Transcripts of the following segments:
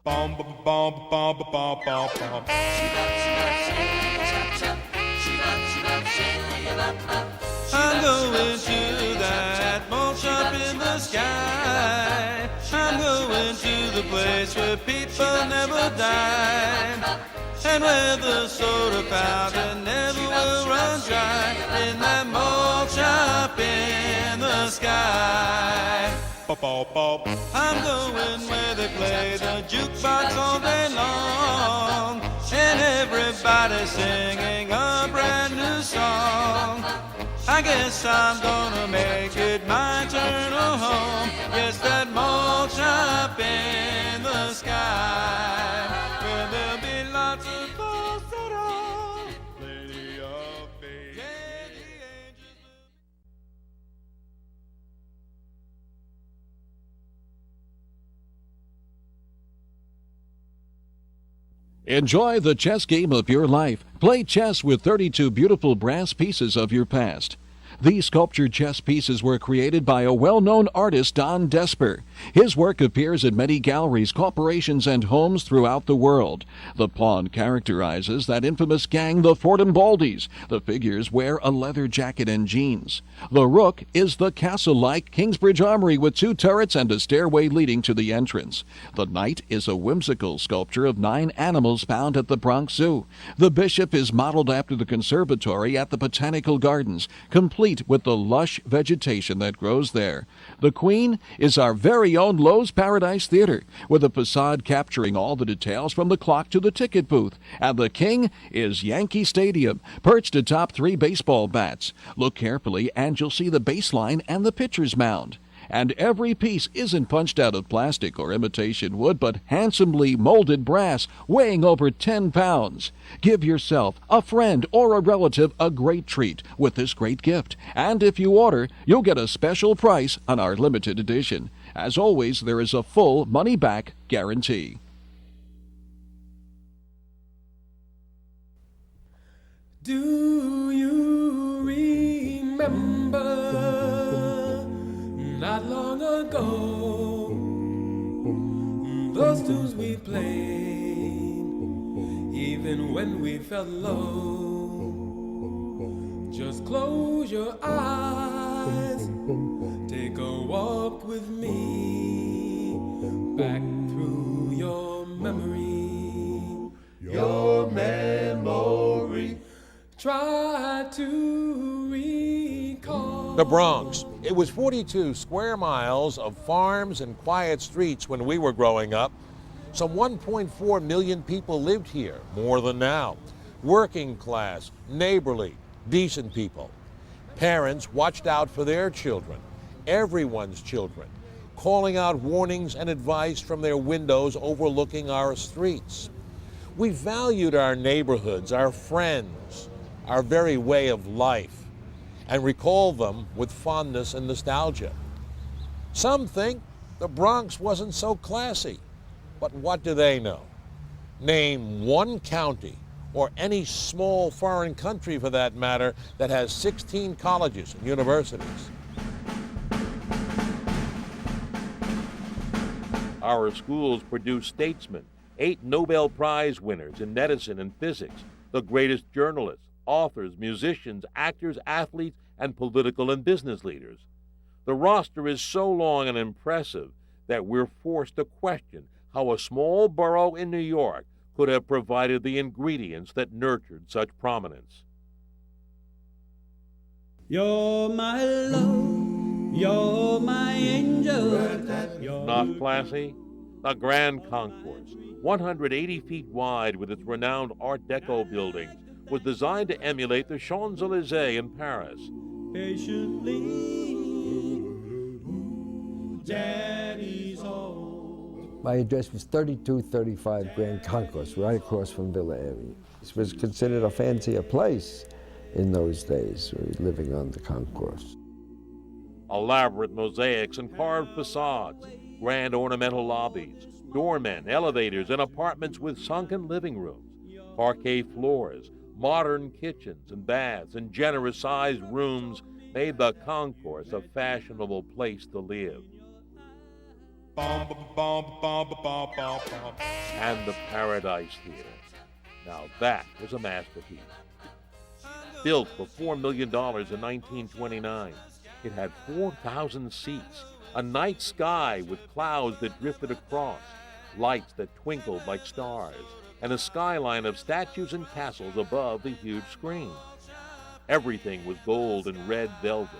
Bom, bom, bom, bom, bom, bom, bom. I'm going to that mall shop in the sky. I'm going to the place where people never die, and where the soda fountain never will run dry. In that mall shop in the sky. I'm going where they play the jukebox all day long, and everybody's singing a brand new song. I guess I'm gonna make it my turn home. Yes, that mall shop in the sky, where there'll be lots of falsetto, Lady of Faith. Yeah, the angels. Enjoy the chess game of your life. Play chess with 32 beautiful brass pieces of your past. These sculptured chess pieces were created by a well-known artist, Don Desper. His work appears in many galleries, corporations, and homes throughout the world. The pawn characterizes that infamous gang, the Fortinbaldis. The figures wear a leather jacket and jeans. The rook is the castle-like Kingsbridge Armory with 2 turrets and a stairway leading to the entrance. The knight is a whimsical sculpture of 9 animals found at the Bronx Zoo. The bishop is modeled after the conservatory at the Botanical Gardens, complete with the lush vegetation that grows there. The queen is our very own Lowe's Paradise Theater, with a facade capturing all the details from the clock to the ticket booth. And the king is Yankee Stadium, perched atop 3 baseball bats. Look carefully and you'll see the baseline and the pitcher's mound. And every piece isn't punched out of plastic or imitation wood, but handsomely molded brass, weighing over 10 pounds. Give yourself, a friend, or a relative a great treat with this great gift. And if you order, you'll get a special price on our limited edition. As always, there is a full money-back guarantee. Do you remember not long ago those tunes we played even when we felt low? Just close your eyes, take a walk with me back through your memory. Try to recall The Bronx. It was 42 square miles of farms and quiet streets when we were growing up. Some 1.4 million people lived here, more than now. Working class, neighborly, decent people. Parents watched out for their children, everyone's children, calling out warnings and advice from their windows overlooking our streets. We valued our neighborhoods, our friends, our very way of life, and recall them with fondness and nostalgia. Some think the Bronx wasn't so classy, but what do they know? Name one county, or any small foreign country for that matter, that has 16 colleges and universities. Our schools produce statesmen, 8 Nobel Prize winners in medicine and physics, the greatest journalists, authors, musicians, actors, athletes, and political and business leaders. The roster is so long and impressive that we're forced to question how a small borough in New York could have provided the ingredients that nurtured such prominence. You're my love, you're my angel. Not classy? The Grand Concourse, 180 feet wide with its renowned Art Deco buildings, was designed to emulate the Champs-Élysées in Paris. Patiently, Daddy's home. My address was 3235 Grand Concourse, right across from Villa Avenue. This was considered a fancier place in those days, living on the concourse. Elaborate mosaics and carved facades, grand ornamental lobbies, doormen, elevators, and apartments with sunken living rooms, parquet floors, modern kitchens and baths, and generous-sized rooms made the concourse a fashionable place to live. Bum, bum, bum, bum, bum, bum, bum. And the Paradise Theater. Now that was a masterpiece. Built for $4 million in 1929, it had 4,000 seats, a night sky with clouds that drifted across, lights that twinkled like stars, and a skyline of statues and castles above the huge screen. Everything was gold and red velvet.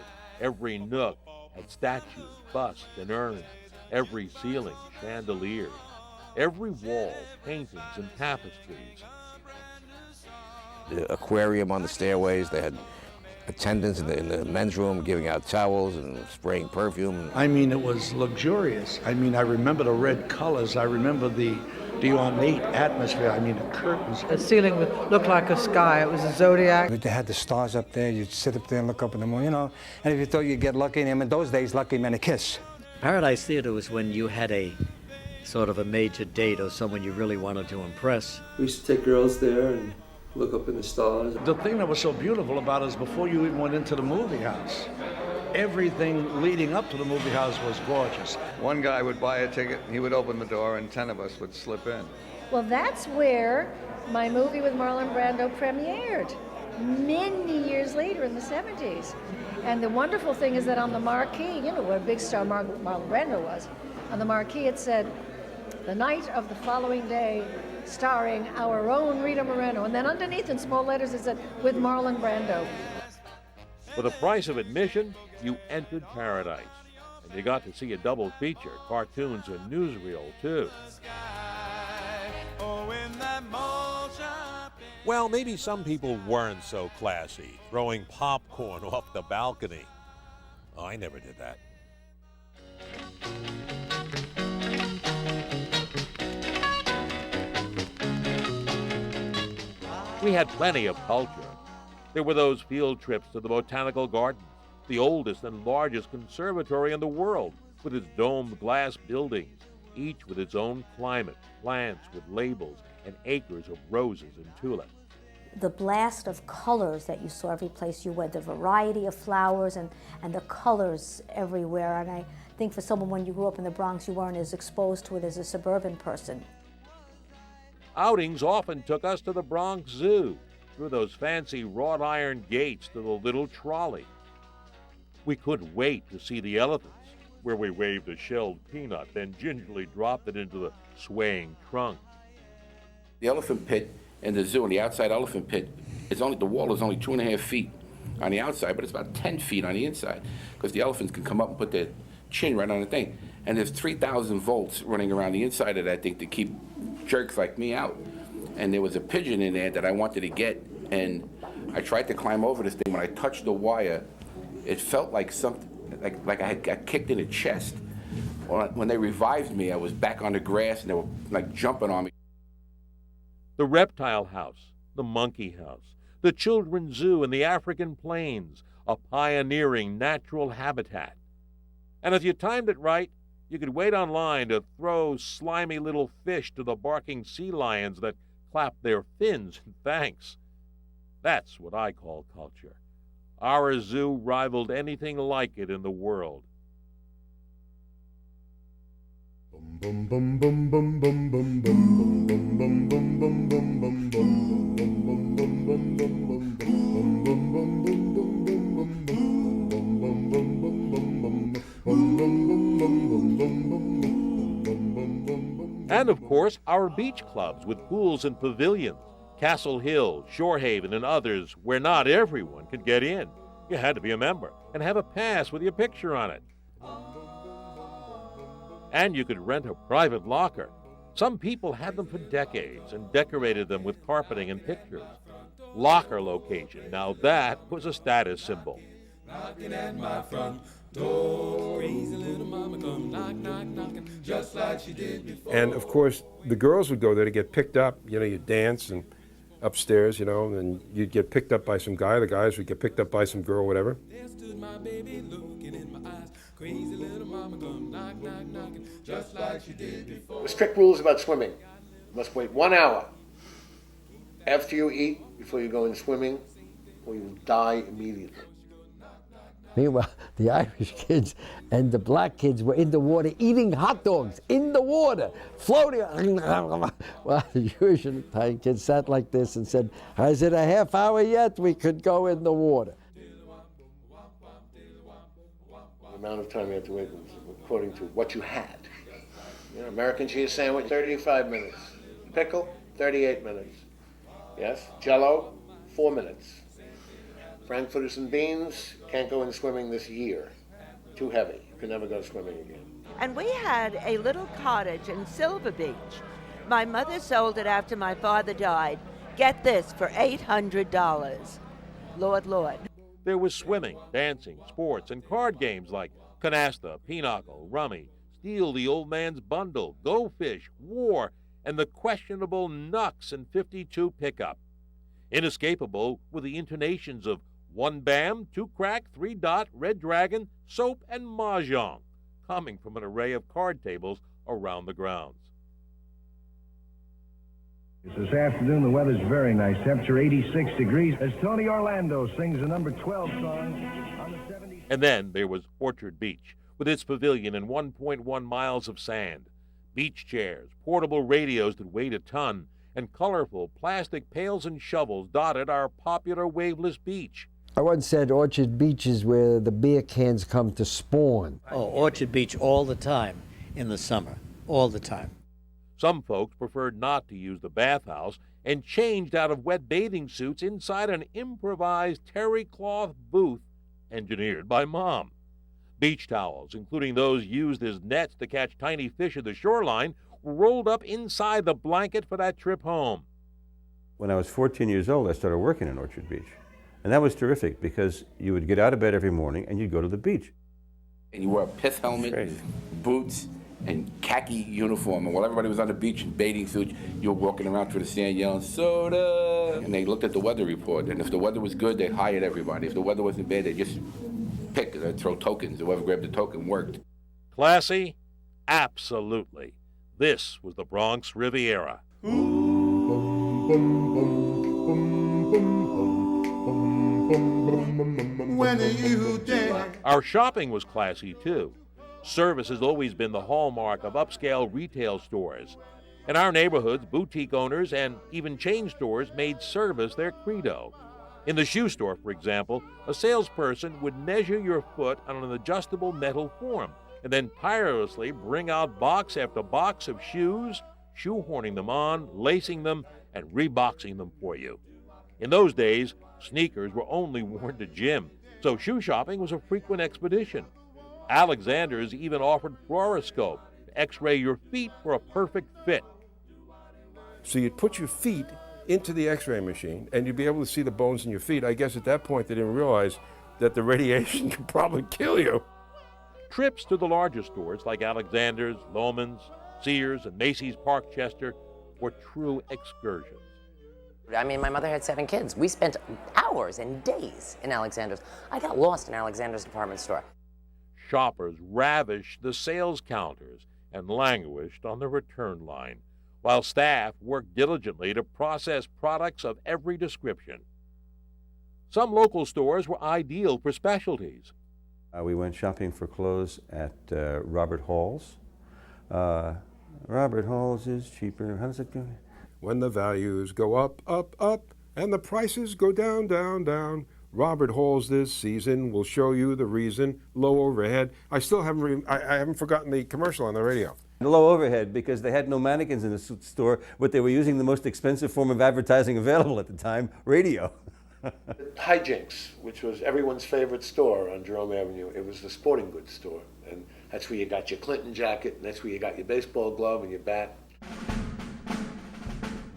Every nook had statues, busts, and urns. Every ceiling, chandeliers. Every wall, paintings and tapestries. The aquarium on the stairways, they had attendants in the men's room giving out towels and spraying perfume. I mean, it was luxurious. I mean, I remember the red colors. I remember the ornate atmosphere. I mean, the curtains. The ceiling looked like a sky. It was a zodiac. They had the stars up there. You'd sit up there and look up at the moon, you know. And if you thought you'd get lucky, in those days, lucky meant a kiss. Paradise Theater was when you had a sort of a major date or someone you really wanted to impress. We used to take girls there and look up in the stars. The thing that was so beautiful about it is before you even went into the movie house, everything leading up to the movie house was gorgeous. One guy would buy a ticket, he would open the door, and 10 of us would slip in. Well, that's where my movie with Marlon Brando premiered many years later in the 70s. And the wonderful thing is that on the marquee, you know what a big star Marlon Brando was, on the marquee it said, "The night of the following day, starring our own Rita Moreno." And then underneath in small letters it said, "With Marlon Brando." For the price of admission, you entered paradise. And you got to see a double feature, cartoons and newsreel, too. Well, maybe some people weren't so classy, throwing popcorn off the balcony. Oh, I never did that. We had plenty of culture. There were those field trips to the Botanical Gardens, the oldest and largest conservatory in the world, with its domed glass buildings, each with its own climate, plants with labels, and acres of roses and tulips. The blast of colors that you saw every place you went, the variety of flowers and the colors everywhere. And I think for someone, when you grew up in the Bronx, you weren't as exposed to it as a suburban person. Outings often took us to the Bronx Zoo, through those fancy wrought iron gates to the little trolley. We couldn't wait to see the elephants, where we waved a shelled peanut, then gingerly dropped it into the swaying trunk. The elephant pit in the zoo, and the outside elephant pit, the wall is only 2.5 feet on the outside, but it's about 10 feet on the inside, because the elephants can come up and put their chin right on the thing. And there's 3,000 volts running around the inside of that thing to keep jerks like me out. And there was a pigeon in there that I wanted to get, and I tried to climb over this thing. When I touched the wire, it felt like something, like I had got kicked in the chest. When they revived me, I was back on the grass, and they were like jumping on me. The reptile house, the monkey house, the children's zoo in the African plains, a pioneering natural habitat. And if you timed it right, you could wait online to throw slimy little fish to the barking sea lions that clap their fins in thanks. That's what I call culture. Our zoo rivaled anything like it in the world. And, of course, our beach clubs with pools and pavilions, Castle Hill, Shorehaven, and others where not everyone could get in. You had to be a member and have a pass with your picture on it. And you could rent a private locker. Some people had them for decades and decorated them with carpeting and pictures. Locker location, now that was a status symbol. Knocking at my front door, crazy little mama come knock, knock, knocking, just like she did before. And of course, the girls would go there to get picked up. You know, you'd dance and upstairs, you know, and you'd get picked up by some guy. The guys would get picked up by some girl, whatever. There stood my baby looking in my eyes, crazy little mama come knock, knock, knocking, just like she did before. Strict rules about swimming. You must wait 1 hour after you eat before you go in swimming, or you will die immediately. Meanwhile, the Irish kids and the black kids were in the water eating hot dogs in the water, floating. Well, the Jewish and Italian kids sat like this and said, "Is it a half hour yet? We could go in the water." The amount of time you have to wait according to what you had. You know, American cheese sandwich, 35 minutes. Pickle, 38 minutes. Yes, Jell-O, 4 minutes. Frankfurters and beans, can't go in swimming this year. Too heavy. You can never go swimming again. And we had a little cottage in Silver Beach. My mother sold it after my father died. Get this, for $800. Lord. There was swimming, dancing, sports, and card games like canasta, pinochle, rummy, steal the old man's bundle, go fish, war, and the questionable Nux and 52 pickup. Inescapable were the intonations of 1 Bam, 2 Crack, 3 Dot, Red Dragon, Soap, and Mahjong, coming from an array of card tables around the grounds. This afternoon, the weather's very nice. Temperature 86 degrees as Tony Orlando sings the number 12 song on the 70s. And then there was Orchard Beach, with its pavilion and 1.1 miles of sand, beach chairs, portable radios that weighed a ton, and colorful plastic pails and shovels dotted our popular waveless beach. I once said Orchard Beach is where the beer cans come to spawn. Oh, Orchard Beach all the time in the summer, all the time. Some folks preferred not to use the bathhouse and changed out of wet bathing suits inside an improvised terry cloth booth engineered by Mom. Beach towels, including those used as nets to catch tiny fish at the shoreline, were rolled up inside the blanket for that trip home. When I was 14 years old, I started working in Orchard Beach. And that was terrific because you would get out of bed every morning and you'd go to the beach. And you wore a pith helmet, boots, and khaki uniform. And while everybody was on the beach in bathing suits, you were walking around through the sand yelling, "Soda!" And they looked at the weather report. And if the weather was good, they hired everybody. If the weather wasn't bad, they just picked, they'd throw tokens. Whoever grabbed the token worked. Classy? Absolutely. This was the Bronx Riviera. When you dance. Our shopping was classy, too. Service has always been the hallmark of upscale retail stores. In our neighborhoods, boutique owners and even chain stores made service their credo. In the shoe store, for example, a salesperson would measure your foot on an adjustable metal form and then tirelessly bring out box after box of shoes, shoehorning them on, lacing them, and reboxing them for you. In those days, sneakers were only worn to gym, so shoe shopping was a frequent expedition. Alexander's even offered fluoroscope to x-ray your feet for a perfect fit. So you'd put your feet into the x-ray machine and you'd be able to see the bones in your feet. I guess at that point they didn't realize that the radiation could probably kill you. Trips to the larger stores like Alexander's, Loehmann's, Sears, and Macy's Parkchester were true excursions. I mean, my mother had 7 kids. We spent hours and days in Alexander's. I got lost in Alexander's department store. Shoppers ravished the sales counters and languished on the return line, while staff worked diligently to process products of every description. Some local stores were ideal for specialties. We went shopping for clothes at Robert Hall's. Robert Hall's is cheaper. How does it go? When the values go up, up, up, and the prices go down, down, down, Robert Hall's this season will show you the reason. Low overhead. I still haven't I haven't forgotten the commercial on the radio. Low overhead because they had no mannequins in the store, but they were using the most expensive form of advertising available at the time, radio. Hijinks, which was everyone's favorite store on Jerome Avenue. It was the sporting goods store. And that's where you got your Clinton jacket, and that's where you got your baseball glove and your bat.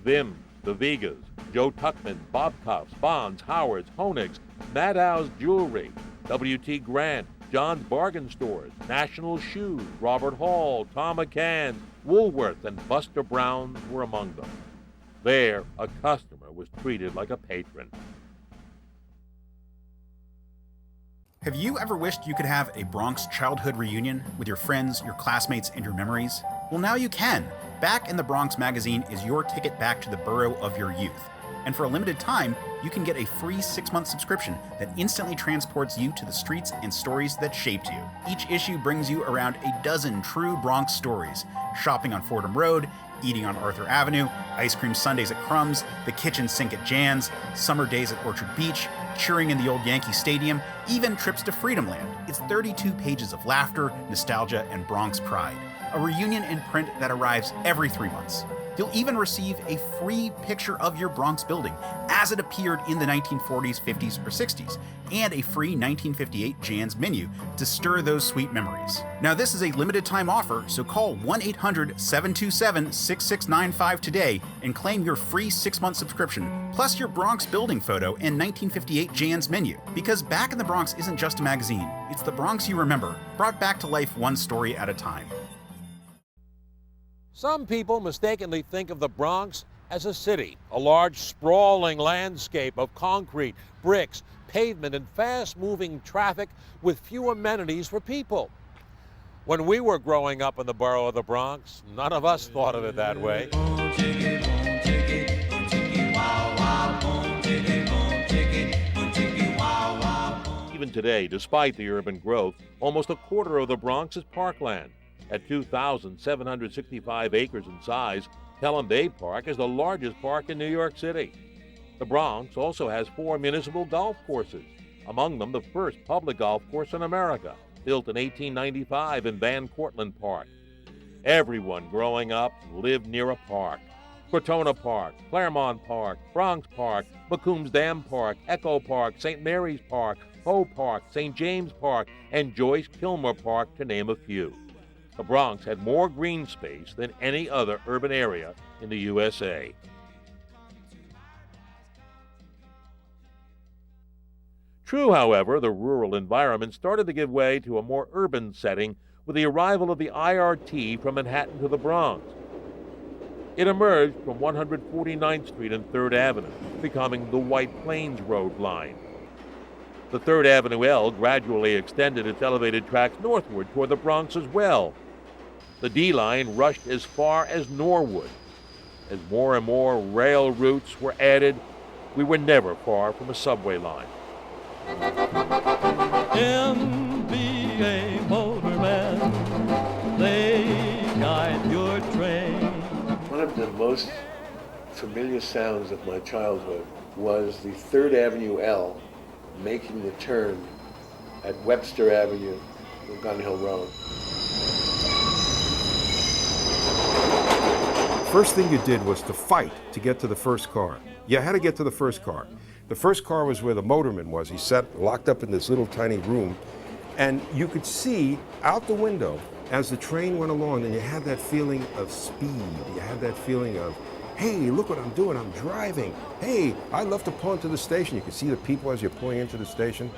Vim, the Vegas, Joe Tuckman, Bob Cuffs, Bonds, Howards, Honig's, Maddow's Jewelry, W.T. Grant, John's Bargain Stores, National Shoes, Robert Hall, Tom McCann's, Woolworth, and Buster Brown were among them. There, a customer was treated like a patron. Have you ever wished you could have a Bronx childhood reunion with your friends, your classmates, and your memories? Well, now you can. Back in the Bronx magazine is your ticket back to the borough of your youth. And for a limited time, you can get a free 6-month subscription that instantly transports you to the streets and stories that shaped you. Each issue brings you around a dozen true Bronx stories: shopping on Fordham Road, eating on Arthur Avenue, ice cream sundaes at Crumb's, the kitchen sink at Jan's, summer days at Orchard Beach, cheering in the old Yankee Stadium, even trips to Freedomland. It's 32 pages of laughter, nostalgia, and Bronx pride. A reunion in print that arrives every 3 months. You'll even receive a free picture of your Bronx building as it appeared in the 1940s, 50s, or 60s, and a free 1958 Jan's menu to stir those sweet memories. Now, this is a limited time offer, so call 1-800-727-6695 today and claim your free 6-month subscription, plus your Bronx building photo and 1958 Jan's menu. Because Back in the Bronx isn't just a magazine, it's the Bronx you remember, brought back to life one story at a time. Some people mistakenly think of the Bronx as a city, a large sprawling landscape of concrete, bricks, pavement, and fast-moving traffic with few amenities for people. When we were growing up in the borough of the Bronx, none of us thought of it that way. Even today, despite the urban growth, almost a quarter of the Bronx is parkland. At 2,765 acres in size, Pelham Bay Park is the largest park in New York City. The Bronx also has 4 municipal golf courses, among them the first public golf course in America, built in 1895 in Van Cortlandt Park. Everyone growing up lived near a park. Crotona Park, Claremont Park, Bronx Park, Maccombs Dam Park, Echo Park, St. Mary's Park, Poe Park, St. James Park, and Joyce Kilmer Park, to name a few. The Bronx had more green space than any other urban area in the USA. True, however, the rural environment started to give way to a more urban setting with the arrival of the IRT from Manhattan to the Bronx. It emerged from 149th Street and 3rd Avenue, becoming the White Plains Road line. The 3rd Avenue L gradually extended its elevated tracks northward toward the Bronx as well. The D line rushed as far as Norwood. As more and more rail routes were added, we were never far from a subway line. MBA motorman, they guide your train. One of the most familiar sounds of my childhood was the 3rd Avenue L making the turn at Webster Avenue and Gun Hill Road. First thing you did was to fight to get to the first car. You had to get to the first car. The first car was where the motorman was. He sat locked up in this little tiny room, and you could see out the window as the train went along, and you had that feeling of speed. You had that feeling of, hey, look what I'm doing, I'm driving. Hey, I love to pull into the station. You could see the people as you're pulling into the station.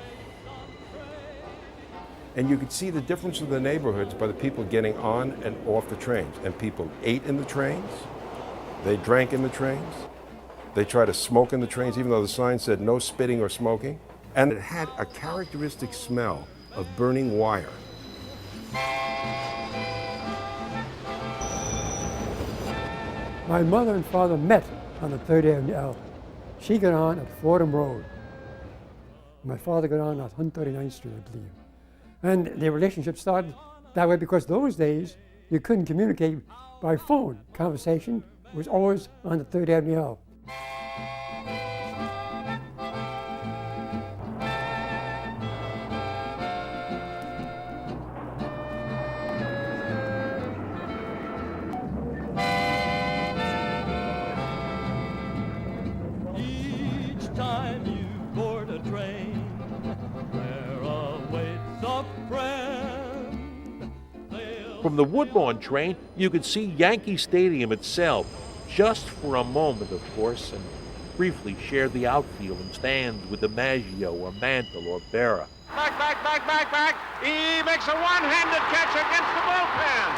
And you could see the difference in the neighborhoods by the people getting on and off the trains. And people ate in the trains, they drank in the trains, they tried to smoke in the trains, even though the sign said no spitting or smoking. And it had a characteristic smell of burning wire. My mother and father met on the 3rd Avenue L. She got on at Fordham Road. My father got on at 139th Street, I believe. And their relationship started that way because those days you couldn't communicate by phone. Conversation was always on the 3rd Avenue L. Each time you board a train, there awaits a friend. From the Woodlawn train, you could see Yankee Stadium itself, just for a moment, of course, and briefly shared the outfield and stands with DiMaggio or Mantle or Berra. Back. He makes a one-handed catch against the bullpen.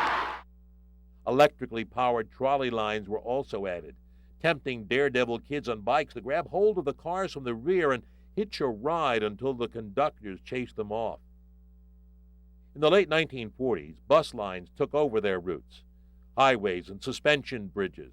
Electrically powered trolley lines were also added, tempting daredevil kids on bikes to grab hold of the cars from the rear and hitch a ride until the conductors chased them off. In the late 1940s, bus lines took over their routes. Highways and suspension bridges,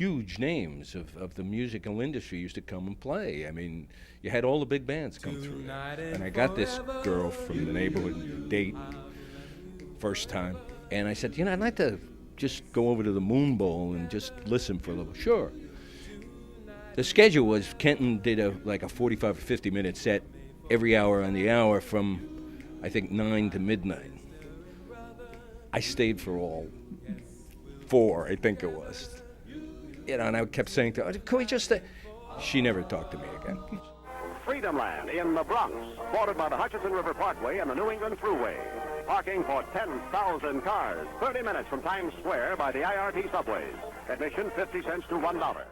huge names of the musical industry used to come and play. I mean, you had all the big bands come through there. And I got this girl from the neighborhood date, first time. And I said, I'd like to just go over to the Moon Bowl and just listen for a little. Sure. The schedule was Kenton did like a 45 or 50-minute set every hour on the hour from, I think, 9 to midnight. I stayed for all 4, I think it was. And I kept saying to her, can we just stay? She never talked to me again. Freedomland in the Bronx, bordered by the Hutchinson River Parkway and the New England Thruway. Parking for 10,000 cars, 30 minutes from Times Square by the IRT subways. Admission 50 cents to $1.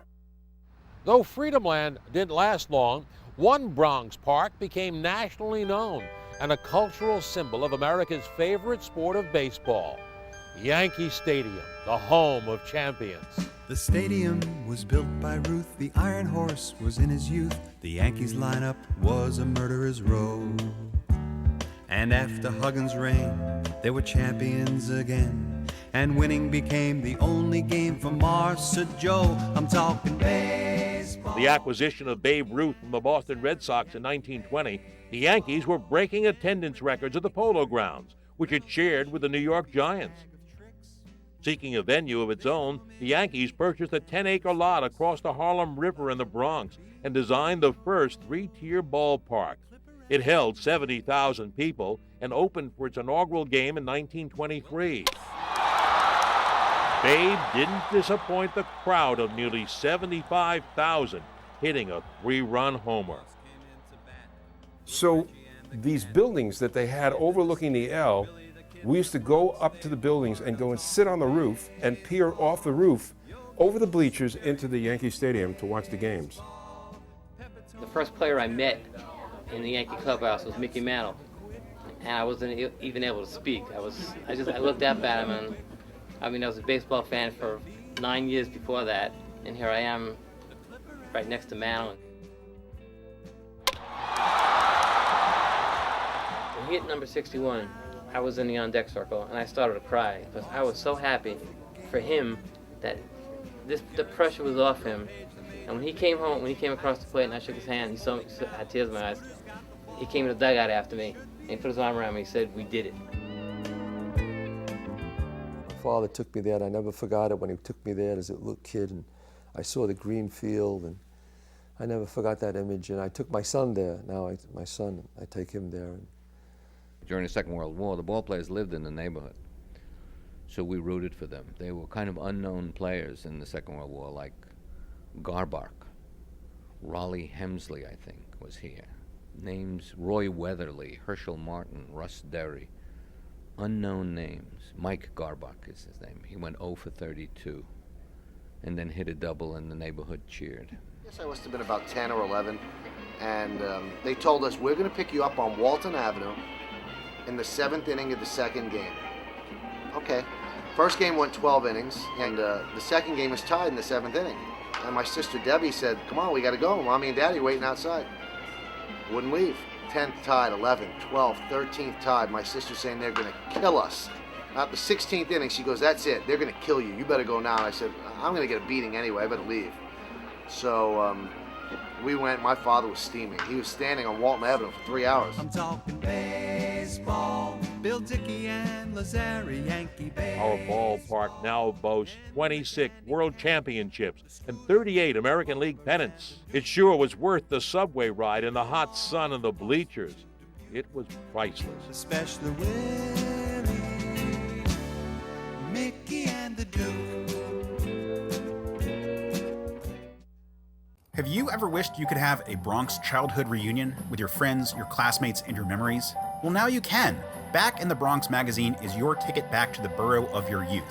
Though Freedomland didn't last long, one Bronx park became nationally known and a cultural symbol of America's favorite sport of baseball, Yankee Stadium, the home of champions. The stadium was built by Ruth, the Iron Horse was in his youth, the Yankees lineup was a murderer's row. And after Huggins' reign, they were champions again, and winning became the only game for Marcia Joe. I'm talking baseball. The acquisition of Babe Ruth from the Boston Red Sox in 1920, the Yankees were breaking attendance records at the Polo Grounds, which it shared with the New York Giants. Seeking a venue of its own, the Yankees purchased a 10-acre lot across the Harlem River in the Bronx and designed the first 3-tier ballpark. It held 70,000 people and opened for its inaugural game in 1923. Babe didn't disappoint the crowd of nearly 75,000, hitting a 3-run homer. So these buildings that they had overlooking the L, we used to go up to the buildings and go and sit on the roof and peer off the roof over the bleachers into the Yankee Stadium to watch the games. The first player I met in the Yankee clubhouse was Mickey Mantle, and I wasn't even able to speak. I looked up at him, and I was a baseball fan for 9 years before that, and here I am right next to Mantle. When he hit number 61, I was in the on-deck circle, and I started to cry because I was so happy for him that the pressure was off him. And when he came home, when he came across the plate and I shook his hand, he had tears in my eyes. He came to the dugout after me, and he put his arm around me. He said, "We did it." My father took me there, and I never forgot it when he took me there as a little kid, and I saw the green field, and I never forgot that image. And I took my son there. Now my son, I take him there. During the Second World War, the ball players lived in the neighborhood, so we rooted for them. They were kind of unknown players in the Second World War, like Garbark. Raleigh Hemsley, I think, was here. Names: Roy Weatherly, Herschel Martin, Russ Derry. Unknown names. Mike Garbark is his name. He went 0 for 32 and then hit a double, and the neighborhood cheered. I guess I must have been about 10 or 11, and they told us, we're going to pick you up on Walton Avenue in the 7th inning of the second game. Okay. First game went 12 innings, and the second game was tied in the 7th inning. And my sister Debbie said, "Come on, we got to go. Mommy and Daddy waiting outside." Wouldn't leave. 10th tied, 11th, 12th, 13th tied. My sister saying they're going to kill us. At the 16th inning, she goes, "That's it. They're going to kill you. You better go now." And I said, "I'm going to get a beating anyway. I better leave." So we went. My father was steaming. He was standing on Walton Avenue for 3 hours. I'm talking baseball. Bill Dickey and Lazare, Yankee baseball. Our ballpark now boasts 26 world championships and 38 American League pennants. It sure was worth the subway ride in the hot sun and the bleachers. It was priceless. Especially Willie, Mickey, and the Duke. Have you ever wished you could have a Bronx childhood reunion with your friends, your classmates, and your memories? Well, now you can. Back in the Bronx magazine is your ticket back to the borough of your youth.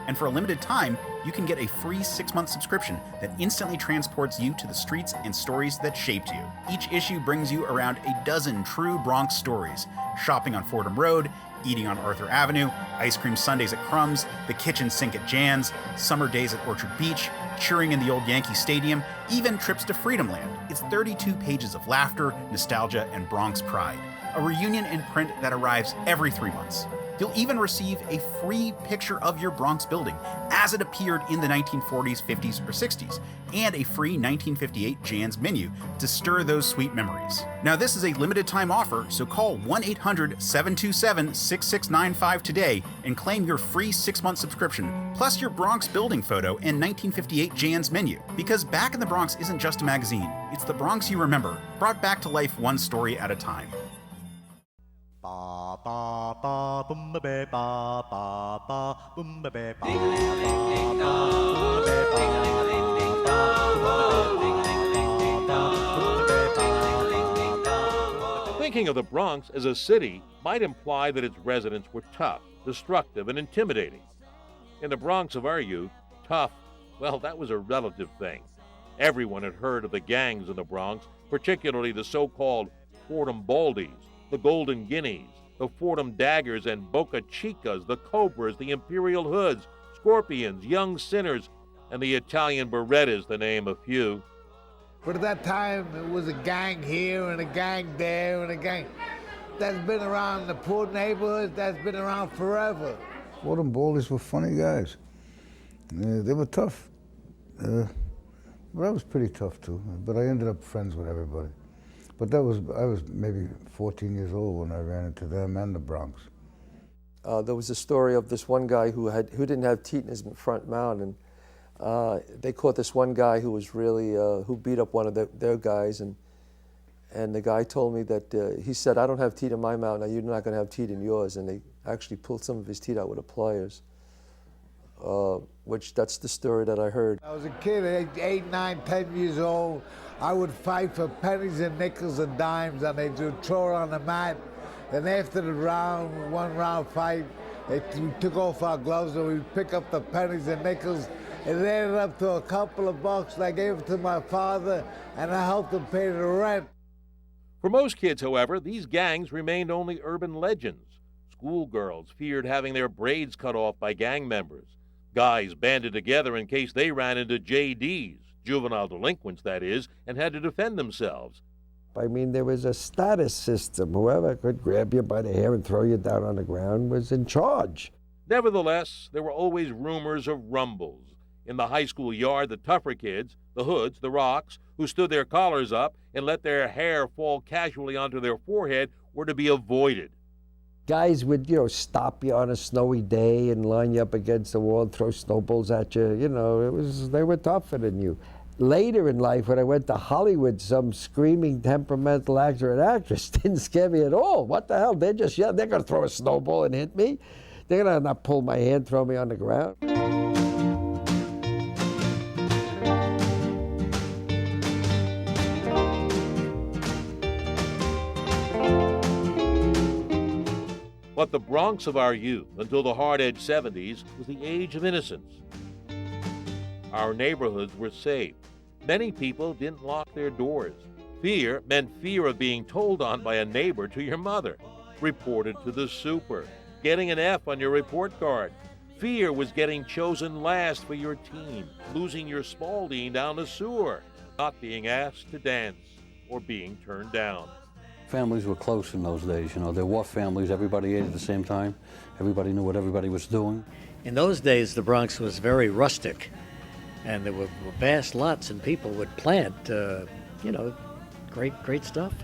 And for a limited time, you can get a free 6-month subscription that instantly transports you to the streets and stories that shaped you. Each issue brings you around a dozen true Bronx stories: shopping on Fordham Road, eating on Arthur Avenue, ice cream sundaes at Crumb's, the kitchen sink at Jan's, summer days at Orchard Beach, cheering in the old Yankee Stadium, even trips to Freedomland. It's 32 pages of laughter, nostalgia, and Bronx pride. A reunion in print that arrives every 3 months. You'll even receive a free picture of your Bronx building as it appeared in the 1940s, 50s, or 60s, and a free 1958 Jan's menu to stir those sweet memories. Now, this is a limited time offer, so call 1-800-727-6695 today and claim your free 6-month subscription, plus your Bronx building photo and 1958 Jan's menu. Because Back in the Bronx isn't just a magazine, it's the Bronx you remember, brought back to life one story at a time. Thinking of the Bronx as a city might imply that its residents were tough, destructive, and intimidating. In the Bronx of our youth, tough, well, that was a relative thing. Everyone had heard of the gangs in the Bronx, particularly the so-called Fordham Baldies, the Golden Guineas, the Fordham Daggers and Boca Chicas, the Cobras, the Imperial Hoods, Scorpions, Young Sinners, and the Italian Berettas, to name a few. But at that time, it was a gang here and a gang there and a gang that's been around the poor neighborhoods, that's been around forever. Fordham Baldies were funny guys. They were tough. But I was pretty tough too, but I ended up friends with everybody. But I was maybe 14 years old when I ran into them and the Bronx. There was a story of this one guy who didn't have teeth in his front mount, and they caught this one guy who was really who beat up one of their guys, and the guy told me that he said, "I don't have teeth in my mouth, now you're not going to have teeth in yours," and they actually pulled some of his teeth out with the pliers. Which that's the story that I heard. I was a kid, 8, 9, 10 years old. I would fight for pennies and nickels and dimes, and they'd do throw it on the mat. And after the one round fight, we took off our gloves and we'd pick up the pennies and nickels. It added up to a couple of bucks, and I gave it to my father, and I helped him pay the rent. For most kids, however, these gangs remained only urban legends. Schoolgirls feared having their braids cut off by gang members. Guys banded together in case they ran into JDs, juvenile delinquents that is, and had to defend themselves. I mean, there was a status system. Whoever could grab you by the hair and throw you down on the ground was in charge. Nevertheless, there were always rumors of rumbles. In the high school yard, the tougher kids, the hoods, the rocks, who stood their collars up and let their hair fall casually onto their forehead, were to be avoided. Guys would, stop you on a snowy day and line you up against the wall and throw snowballs at you. They were tougher than you. Later in life, when I went to Hollywood, some screaming, temperamental actor and actress didn't scare me at all. What the hell? They're just they're going to throw a snowball and hit me. They're going to not pull my hand, throw me on the ground. But the Bronx of our youth, until the hard-edged 70s, was the age of innocence. Our neighborhoods were safe. Many people didn't lock their doors. Fear meant fear of being told on by a neighbor to your mother, reported to the super, getting an F on your report card. Fear was getting chosen last for your team, losing your Spalding down the sewer, not being asked to dance, or being turned down. Families were close in those days, There were families, everybody ate at the same time. Everybody knew what everybody was doing. In those days, the Bronx was very rustic, and there were vast lots, and people would plant, great stuff.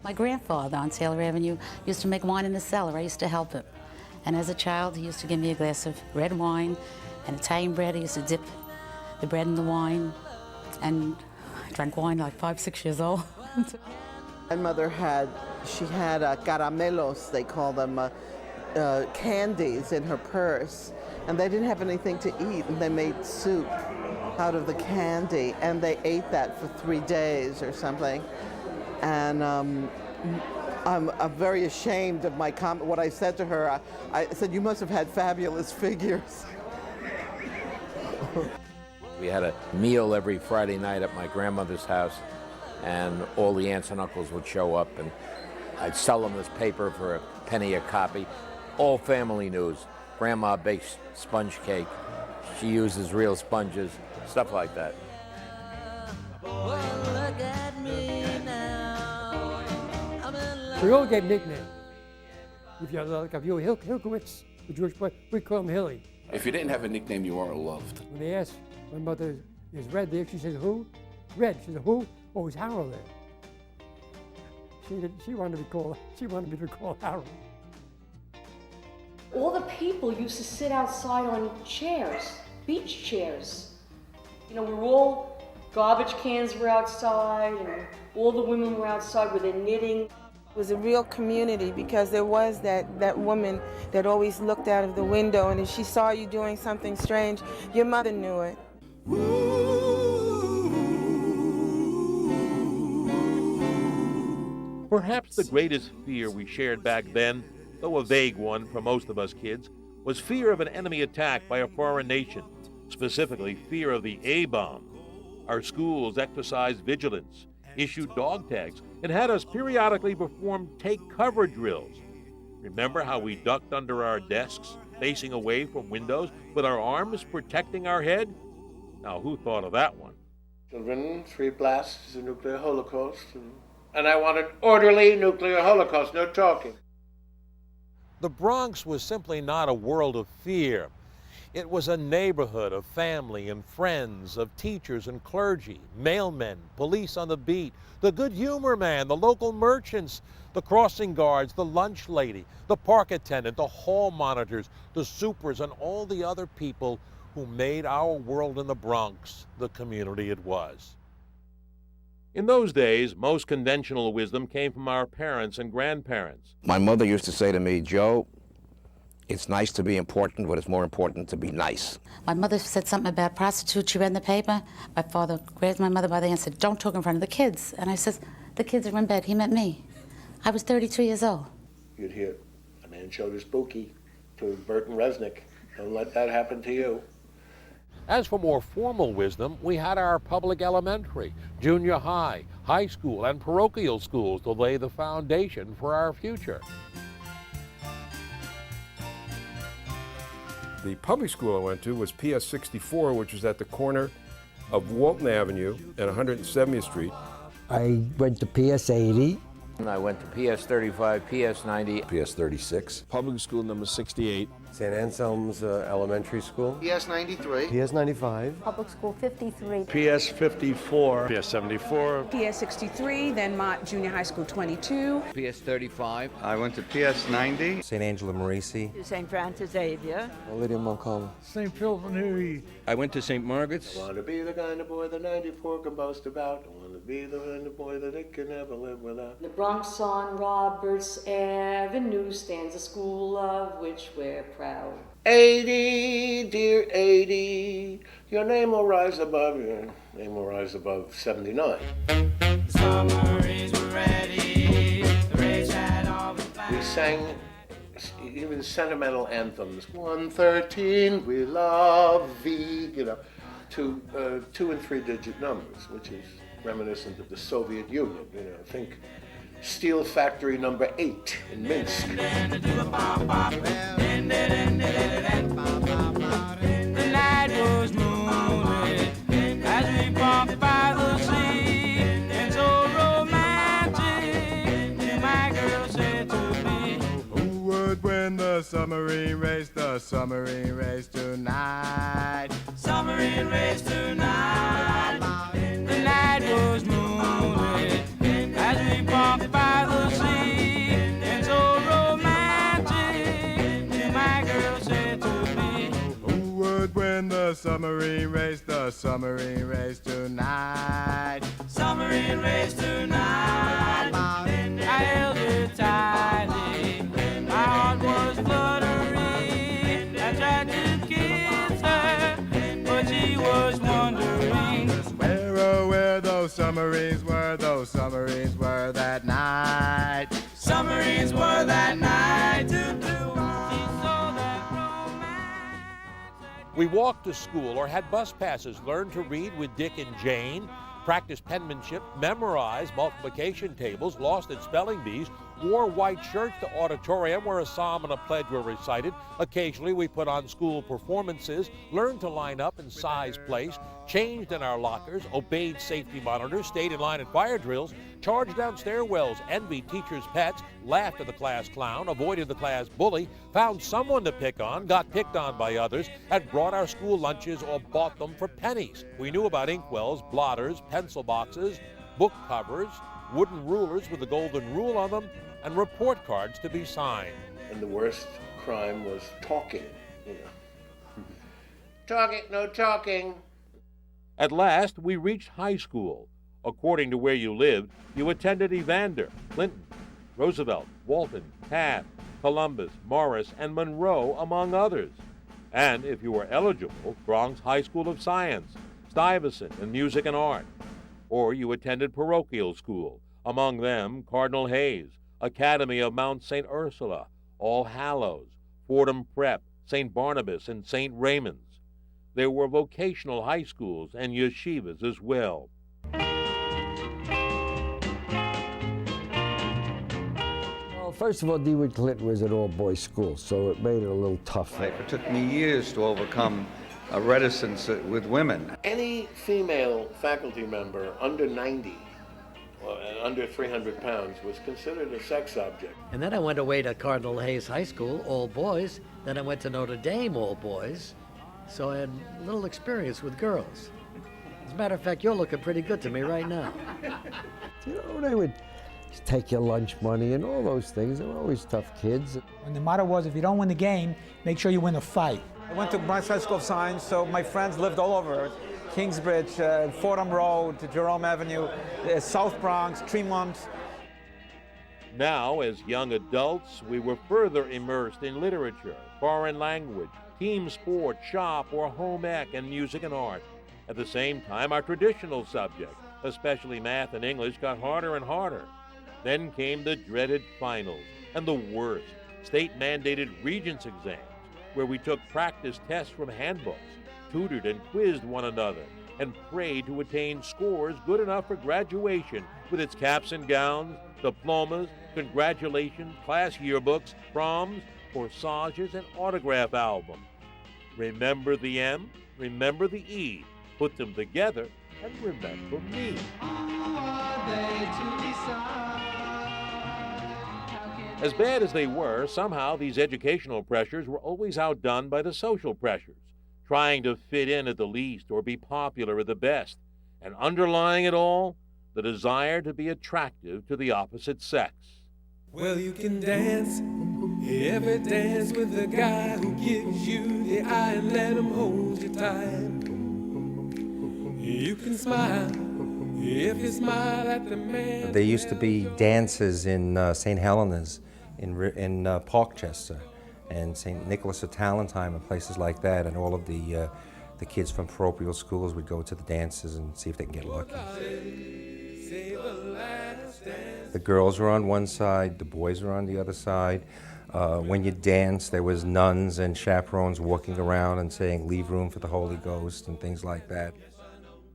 My grandfather on Taylor Avenue used to make wine in the cellar. I used to help him. And as a child, he used to give me a glass of red wine and Italian bread. I used to dip the bread in the wine, and I drank wine like 5, 6 years old. My mother had caramelos, they call them, candies in her purse, and they didn't have anything to eat, and they made soup out of the candy, and they ate that for 3 days or something. And I'm very ashamed of my comment. What I said to her, I said, "You must have had fabulous figures." We had a meal every Friday night at my grandmother's house, and all the aunts and uncles would show up, and I'd sell them this paper for a penny a copy. All family news. Grandma bakes sponge cake. She uses real sponges, stuff like that. We all gave nicknames. If you like, if you Hilkowitz, the Jewish boy, we call him Hilly. If you didn't have a nickname, you weren't loved. When they asked my mother, is Red there? She said, who? Red. She said, who? Oh, is Harold there? She wanted me to call Harold. All the people used to sit outside on chairs, beach chairs. You know, garbage cans were outside, and all the women were outside with their knitting. It was a real community because there was that woman that always looked out of the window, and if she saw you doing something strange, your mother knew it. Perhaps the greatest fear we shared back then, though a vague one for most of us kids, was fear of an enemy attack by a foreign nation, specifically fear of the A-bomb. Our schools exercised vigilance, issued dog tags, and had us periodically perform take-cover drills. Remember how we ducked under our desks, facing away from windows, with our arms protecting our head? Now, who thought of that one? Children, 3 blasts, a nuclear holocaust, and I want an orderly nuclear holocaust, no talking. The Bronx was simply not a world of fear. It was a neighborhood of family and friends, of teachers and clergy, mailmen, police on the beat, the good humor man, the local merchants, the crossing guards, the lunch lady, the park attendant, the hall monitors, the supers, and all the other people who made our world in the Bronx the community it was. In those days, most conventional wisdom came from our parents and grandparents. My mother used to say to me, Joe, it's nice to be important, but it's more important to be nice. My mother said something about prostitutes. She read in the paper. My father grabbed my mother by the hand and said, don't talk in front of the kids. And I said, the kids are in bed. He meant me. I was 32 years old. You'd hear, a man showed his bookie to Burton Resnick. Don't let that happen to you. As for more formal wisdom, we had our public elementary, junior high, high school, and parochial schools to lay the foundation for our future. The public school I went to was PS 64, which was at the corner of Walton Avenue and 170th Street. I went to PS 80. I went to PS 35, PS 90, PS 36. Public school number 68. St. Anselm's Elementary School. PS 93. PS 95. Public school 53. PS 54. PS 74. PS 63, then Mott Junior High School 22. PS 35. I went to PS 90. St. Angela Marisi. St. Francis Xavier. Lydia Montcalm. St. Philip Neri. I went to St. Margaret's. I want to be the kind of boy the 94 can boast about. I want to be the kind of boy that it can never live without. The Bronx on Roberts Avenue stands a school of which we're proud. 80, dear 80, your name will rise above 79. Submarines were ready, the race had all been planned. We sang even sentimental anthems. 113, we love thee, to 2 and 3 digit numbers, which is reminiscent of the Soviet Union. Think Steel Factory number 8 in Minsk. The night was moonlit as we walked by the sea, and so romantic. My girl said to me, who would win the submarine race tonight? Submarine race tonight. The night was moonlit as we walked by the sea, and so romantic. My girl said to me, who would win the submarine race tonight? Submarine race tonight. I held her tightly, my heart was fluttering. I tried to kiss her, but she was wondering where those submarines were that night. Submarines were that night. We walked to school or had bus passes, learned to read with Dick and Jane, practiced penmanship, memorized multiplication tables, lost at spelling bees, wore white shirts to auditorium where a psalm and a pledge were recited. Occasionally, we put on school performances, learned to line up in size place, changed in our lockers, obeyed safety monitors, stayed in line at fire drills, charged down stairwells, envied teachers' pets, laughed at the class clown, avoided the class bully, found someone to pick on, got picked on by others, and brought our school lunches or bought them for pennies. We knew about inkwells, blotters, pencil boxes, book covers, wooden rulers with the golden rule on them, and report cards to be signed. And the worst crime was talking, you know. Talking, no talking. At last, we reached high school. According to where you lived, you attended Evander, Clinton, Roosevelt, Walton, Taft, Columbus, Morris, and Monroe, among others. And if you were eligible, Bronx High School of Science, Stuyvesant in Music and Art. Or you attended parochial school, among them Cardinal Hayes, Academy of Mount St. Ursula, All Hallows, Fordham Prep, St. Barnabas, and St. Raymond's. There were vocational high schools and yeshivas as well. Well, first of all, DeWitt Clinton was an all-boys school, so it made it a little tough. It took me years to overcome a reticence with women. Any female faculty member under 90, under 300 pounds, was considered a sex object. And then I went away to Cardinal Hayes High School, all boys. Then I went to Notre Dame, all boys. So I had little experience with girls. As a matter of fact, you're looking pretty good to me right now. You know, they would take your lunch money and all those things. They were always tough kids. And the motto was, if you don't win the game, make sure you win the fight. I went to Bronx High School of Science, so my friends lived all over. Kingsbridge, Fordham Road, Jerome Avenue, South Bronx, Tremont. Now, as young adults, we were further immersed in literature, foreign language, team sport, shop, or home ec, and music and art. At the same time, our traditional subjects, especially math and English, got harder and harder. Then came the dreaded finals, and the worst, state-mandated Regents exams, where we took practice tests from handbooks, tutored and quizzed one another, and prayed to attain scores good enough for graduation with its caps and gowns, diplomas, congratulations, class yearbooks, proms, corsages, and autograph albums. Remember the M, remember the E, put them together, and remember me. As bad as they were, somehow these educational pressures were always outdone by the social pressures, trying to fit in at the least or be popular at the best, and underlying it all, the desire to be attractive to the opposite sex. Well, you can dance, every dance with the guy who gives you the eye and let him hold you tight. You can smile, if you smile at the man. There used to be dances in St. Helena's, in Parkchester, and St. Nicholas of Talentine, and places like that, and all of the kids from parochial schools would go to the dances and see if they can get lucky. The girls were on one side, the boys were on the other side. When you danced, there was nuns and chaperones walking around and saying, "Leave room for the Holy Ghost," and things like that.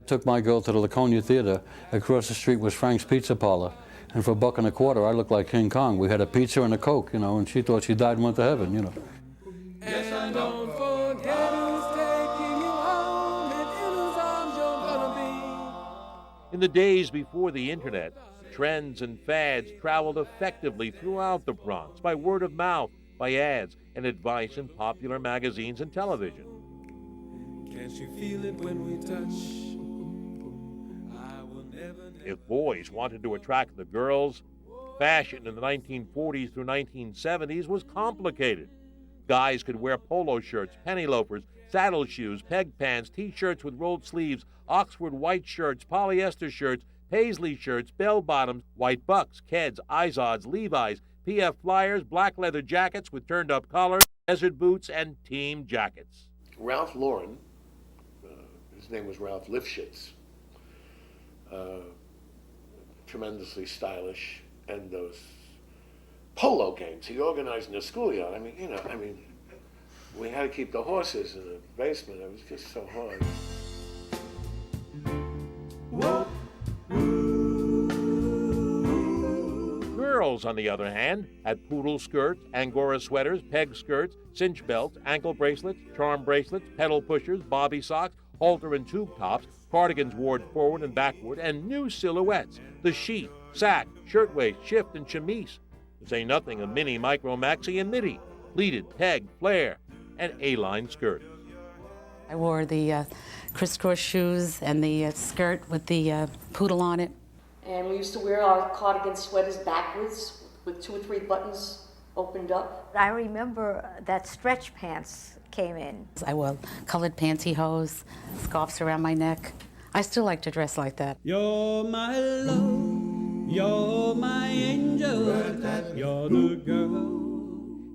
Took my girl to the Laconia Theater. Across the street was Frank's Pizza Parlor. And for $1.25, I looked like King Kong. We had a pizza and a Coke, you know, and she thought she died and went to heaven, you know. And don't forget who's taking you home and in whose arms you're gonna be. In the days before the internet, trends and fads traveled effectively throughout the Bronx by word of mouth, by ads, and advice in popular magazines and television. Can't you feel it when we touch? If boys wanted to attract the girls, fashion in the 1940s through 1970s was complicated. Guys could wear polo shirts, penny loafers, saddle shoes, peg pants, T-shirts with rolled sleeves, Oxford white shirts, polyester shirts, paisley shirts, bell-bottoms, white bucks, Keds, Izods, Levi's, PF Flyers, black leather jackets with turned-up collars, desert boots, and team jackets. Ralph Lauren, his name was Ralph Lifshitz, tremendously stylish, and those polo games he organized in the schoolyard. I mean, we had to keep the horses in the basement. It was just so hard. Girls Girls, on the other hand, had poodle skirts, Angora sweaters, peg skirts, cinch belts, ankle bracelets, charm bracelets, pedal pushers, bobby socks, halter and tube tops, cardigans worn forward and backward, and new silhouettes, the sheath, sack, shirtwaist, shift, and chemise. To say nothing of mini, micro, maxi, and midi, pleated, peg, flare, and A-line skirt. I wore the crisscross shoes and the skirt with the poodle on it. And we used to wear our cardigan sweaters backwards with 2 or 3 buttons opened up. I remember that stretch pants came in. I wore colored pantyhose, scarves around my neck. I still like to dress like that. You're my love, you're my angel, you're the girl.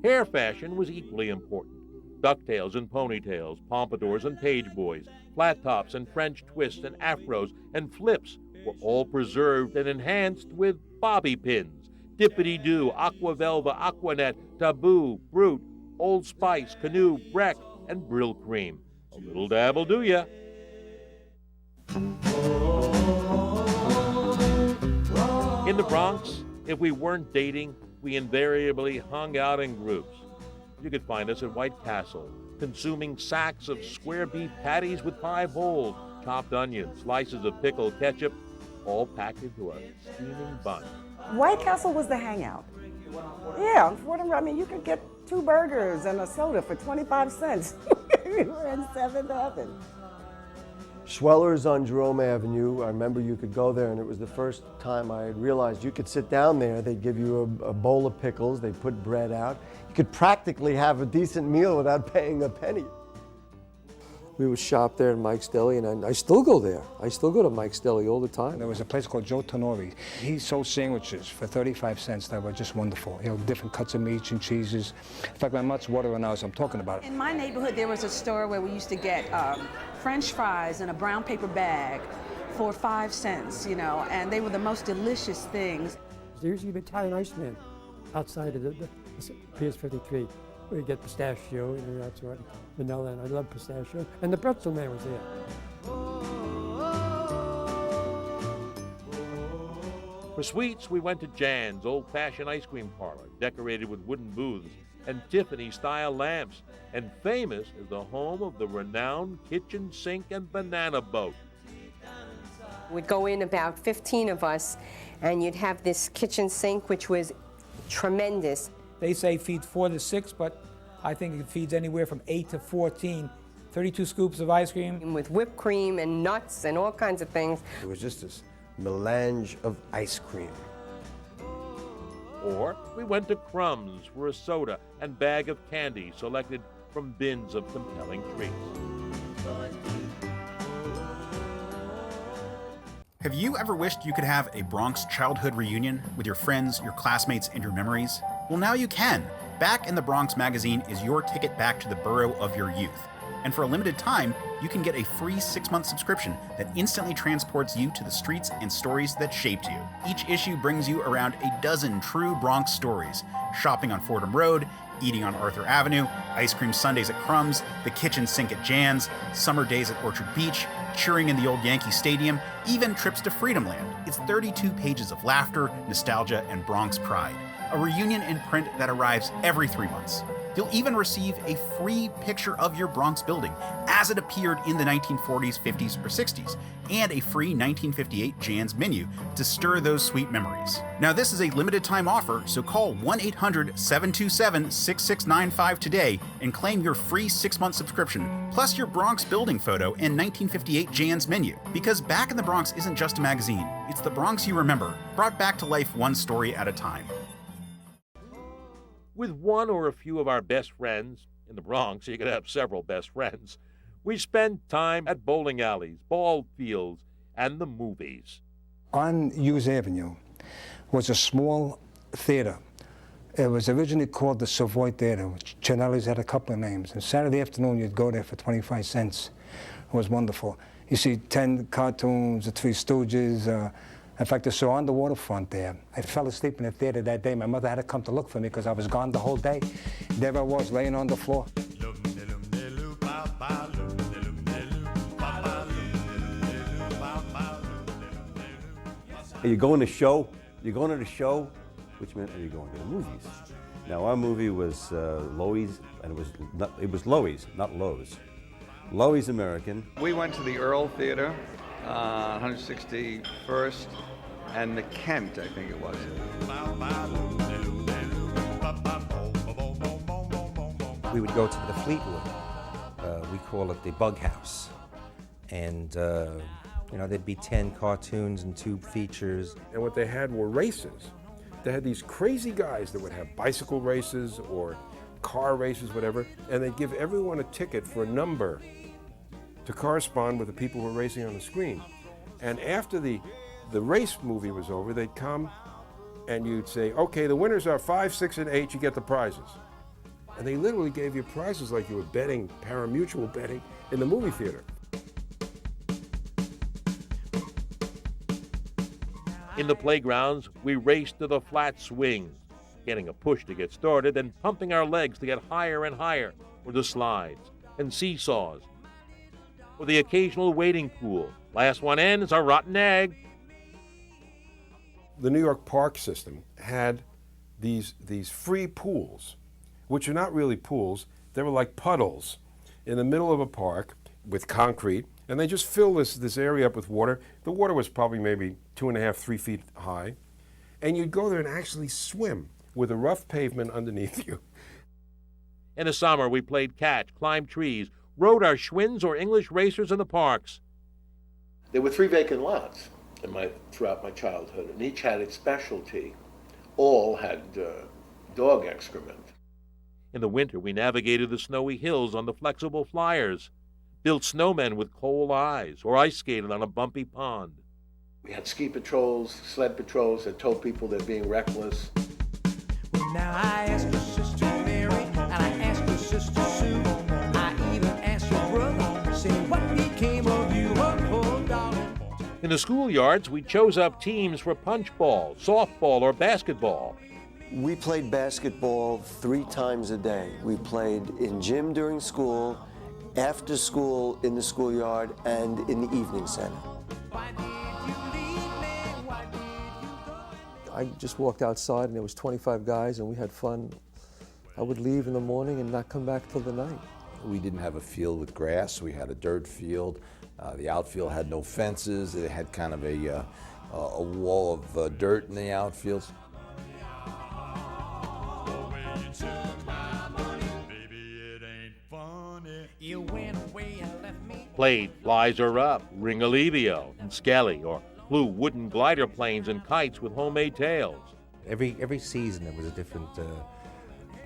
Hair fashion was equally important. Ducktails and ponytails, pompadours and page boys, flat tops and French twists and afros and flips were all preserved and enhanced with bobby pins, dippity-doo, aqua velva, aquanet, taboo, brute, Old Spice, Canoe, Breck, and Brill Cream. A little dab will do ya. In the Bronx, if we weren't dating, we invariably hung out in groups. You could find us at White Castle, consuming sacks of square beef patties with 5 holes, chopped onions, slices of pickled ketchup, all packed into a steaming bun. White Castle was the hangout. Yeah, on Fordham Road. I mean, you could get 2 burgers and a soda for 25 cents. We were in 7th Heaven. Schweller's on Jerome Avenue. I remember you could go there, and it was the first time I had realized you could sit down there. They'd give you a bowl of pickles. They'd put bread out. You could practically have a decent meal without paying a penny. We would shop there in Mike's Deli, and I still go there. I still go to Mike's Deli all the time. There was a place called Joe Tonori. He sold sandwiches for 35 cents that were just wonderful. You know, different cuts of meats and cheeses. In fact, my mouth's watering now as I'm talking about it. In my neighborhood, there was a store where we used to get French fries in a brown paper bag for 5 cents, you know, and they were the most delicious things. There used to be an Italian Iceman outside of the PS53. We get pistachio, you know, that sort of vanilla, and I love pistachio. And the pretzel man was there. For sweets, we went to Jan's old-fashioned ice cream parlor, decorated with wooden booths and Tiffany-style lamps, and famous as the home of the renowned kitchen sink and banana boat. We'd go in about 15 of us, and you'd have this kitchen sink, which was tremendous. They say feeds 4 to 6, but I think it feeds anywhere from 8 to 14. 32 scoops of ice cream. With whipped cream and nuts and all kinds of things. It was just this melange of ice cream. Or we went to Crumbs for a soda and bag of candy selected from bins of compelling treats. Have you ever wished you could have a Bronx childhood reunion with your friends, your classmates, and your memories? Well, now you can. Back in the Bronx magazine is your ticket back to the borough of your youth. And for a limited time, you can get a free 6-month subscription that instantly transports you to the streets and stories that shaped you. Each issue brings you around a dozen true Bronx stories. Shopping on Fordham Road, eating on Arthur Avenue, ice cream sundaes at Crumbs, the kitchen sink at Jan's, summer days at Orchard Beach, cheering in the old Yankee Stadium, even trips to Freedomland. It's 32 pages of laughter, nostalgia, and Bronx pride. A reunion in print that arrives every 3 months. You'll even receive a free picture of your Bronx building as it appeared in the 1940s, 50s, or 60s, and a free 1958 Jan's menu to stir those sweet memories. Now, this is a limited time offer, so call 1-800-727-6695 today and claim your free 6-month subscription, plus your Bronx building photo and 1958 Jan's menu. Because Back in the Bronx isn't just a magazine, it's the Bronx you remember, brought back to life one story at a time. With one or a few of our best friends, in the Bronx you could have several best friends, we spent time at bowling alleys, ball fields, and the movies. On Hughes Avenue was a small theater. It was originally called the Savoy Theater. Cinelli's had a couple of names. And Saturday afternoon, you'd go there for 25 cents. It was wonderful. You see 10 cartoons, the Three Stooges. In fact, I saw On the Waterfront there. I fell asleep in the theater that day. My mother had to come to look for me because I was gone the whole day. There I was, laying on the floor. You're going to the show, which meant we were going to the movies. Now our movie was Loews, and it was Loews, not Lowe's. Loews American. We went to the Earl Theater, 161st, and the Kent, I think it was. We would go to the Fleetwood. We call it the Bug House. And, you know, there'd be 10 cartoons and 2 features. And what they had were races. They had these crazy guys that would have bicycle races or car races, whatever, and they'd give everyone a ticket for a number to correspond with the people who were racing on the screen. And after the race movie was over, they'd come and you'd say, okay, the winners are 5, 6, and 8, you get the prizes. And they literally gave you prizes like you were betting, pari-mutuel betting, in the movie theater. In the playgrounds, we raced to the flat swings, getting a push to get started, then pumping our legs to get higher and higher, or the slides and seesaws, or the occasional wading pool. Last one in is our rotten egg. The New York park system had these free pools, which are not really pools. They were like puddles in the middle of a park with concrete, and they just fill this area up with water. The water was probably maybe 2.5, 3 feet high, and you'd go there and actually swim with a rough pavement underneath you. In the summer, we played catch, climbed trees, rode our Schwinns or English racers in the parks. There were 3 vacant lots throughout my childhood, and each had its specialty. All had dog excrement. In the winter, we navigated the snowy hills on the flexible flyers, built snowmen with coal eyes, or ice skated on a bumpy pond. We had ski patrols, sled patrols that told people they're being reckless. Well, now I asked your sister Mary, and I asked your sister Sue. I even asked your brother, say what became of you, oh darling. In the schoolyards, we chose up teams for punchball, softball, or basketball. We played basketball 3 times a day. We played in gym during school, after school in the schoolyard, and in the evening center. I just walked outside and there was 25 guys and we had fun. I would leave in the morning and not come back till the night. We didn't have a field with grass, we had a dirt field. The outfield had no fences, it had kind of a wall of dirt in the outfield. Played Flies Are Up, Ring-a-Levio, and Skelly, or flew wooden glider planes and kites with homemade tails. Every season there was a different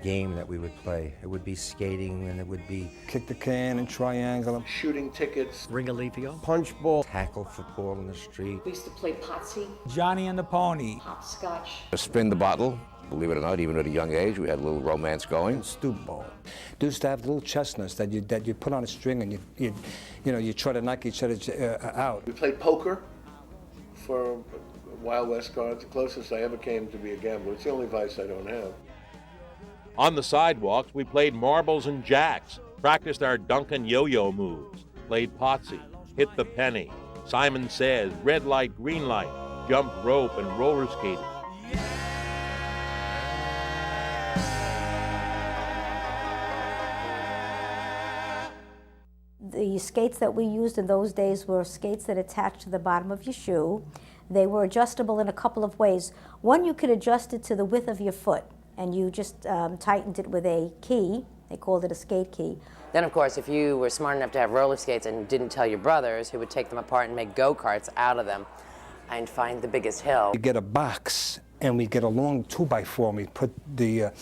game that we would play. It would be skating, and it would be kick the can and triangle. Shooting tickets. Ring-a-levio. Punch ball. Tackle football in the street. We used to play potsy. Johnny and the Pony. Hopscotch. Spin the bottle. Believe it or not, even at a young age, we had a little romance going. Stoop ball. They used to have little chestnuts that you put on a string and you try to knock each other out. We played poker for Wild West cards, the closest I ever came to be a gambler. It's the only vice I don't have. On the sidewalks, we played marbles and jacks, practiced our Duncan yo-yo moves, played potsy, hit the penny, Simon Says, red light, green light, jumped rope, and roller skating. The skates that we used in those days were skates that attached to the bottom of your shoe. They were adjustable in a couple of ways. One, you could adjust it to the width of your foot, and you just tightened it with a key. They called it a skate key. Then, of course, if you were smart enough to have roller skates and didn't tell your brothers, who would take them apart and make go-karts out of them and find the biggest hill. We get a box, and we get a long 2x4, and we put the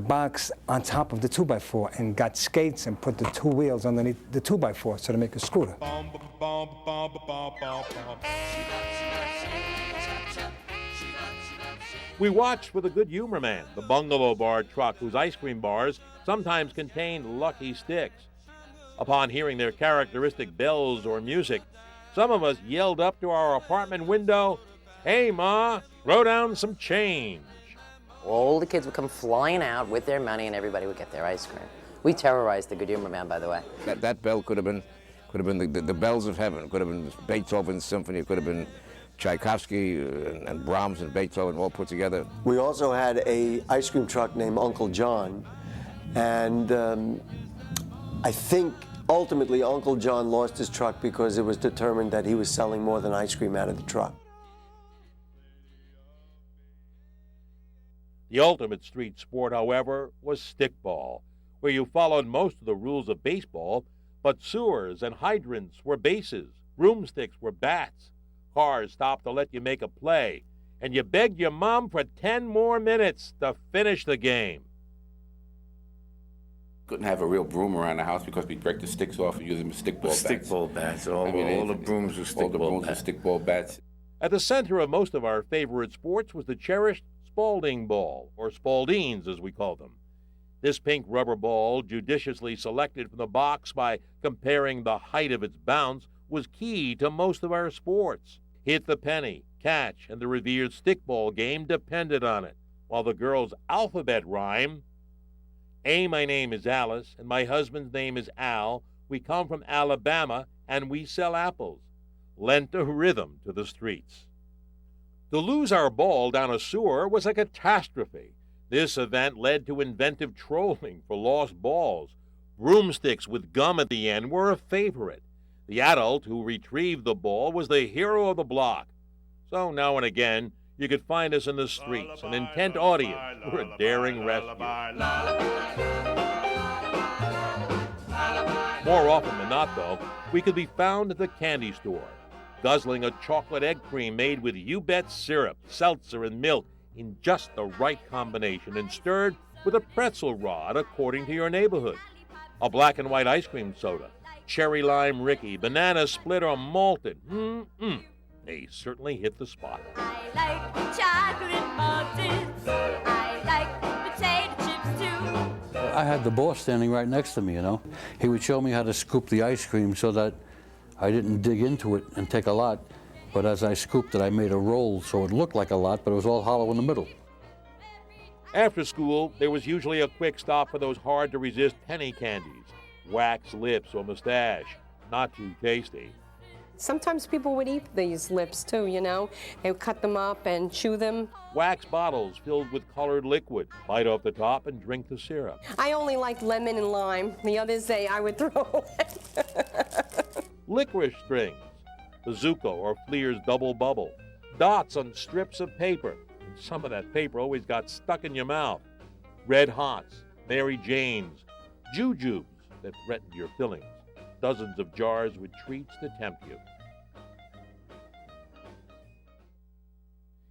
box on top of the 2x4 and got skates and put the 2 wheels underneath the 2x4 so to make a scooter. We watched for the good humor man, the bungalow bar truck whose ice cream bars sometimes contained lucky sticks. Upon hearing their characteristic bells or music, some of us yelled up to our apartment window, "Hey, Ma, throw down some change." All the kids would come flying out with their money and everybody would get their ice cream. We terrorized the good humor man, by the way. That bell could have been the bells of heaven. Could have been Beethoven's symphony. It could have been Tchaikovsky and Brahms and Beethoven all put together. We also had a ice cream truck named Uncle John, and I think ultimately Uncle John lost his truck because it was determined that he was selling more than ice cream out of the truck. The ultimate street sport, however, was stickball, where you followed most of the rules of baseball, but sewers and hydrants were bases, broomsticks were bats, cars stopped to let you make a play, and you begged your mom for 10 more minutes to finish the game. Couldn't have a real broom around the house because we'd break the sticks off and use them as stickball bats. Stickball bats, all the brooms were stickball bats. At the center of most of our favorite sports was the cherished Spalding ball, or Spaldines as we call them. This pink rubber ball, judiciously selected from the box by comparing the height of its bounce, was key to most of our sports. Hit the penny, catch, and the revered stickball game depended on it, while the girls' alphabet rhyme, A, my name is Alice, and my husband's name is Al. We come from Alabama, and we sell apples, lent a rhythm to the streets. To lose our ball down a sewer was a catastrophe. This event led to inventive trolling for lost balls. Broomsticks with gum at the end were a favorite. The adult who retrieved the ball was the hero of the block. So now and again, you could find us in the streets, an intent audience for a daring rescue. More often than not, though, we could be found at the candy store, guzzling a chocolate egg cream made with You Bet syrup, seltzer, and milk in just the right combination and stirred with a pretzel rod according to your neighborhood. A black and white ice cream soda, cherry lime Ricky, banana split, or malted. They certainly hit the spot. I like chocolate malted. I like potato chips too. I had the boss standing right next to me, you know. He would show me how to scoop the ice cream so that I didn't dig into it and take a lot, but as I scooped it, I made a roll so it looked like a lot, but it was all hollow in the middle. After school, there was usually a quick stop for those hard-to-resist penny candies, wax lips or mustache, not too tasty. Sometimes people would eat these lips too, you know. They would cut them up and chew them. Wax bottles filled with colored liquid, bite off the top and drink the syrup. I only liked lemon and lime. The others I would throw away. Licorice strings, bazooka or Fleer's double bubble, dots on strips of paper, and some of that paper always got stuck in your mouth. Red Hots, Mary Janes, jujubes that threatened your fillings, dozens of jars with treats to tempt you.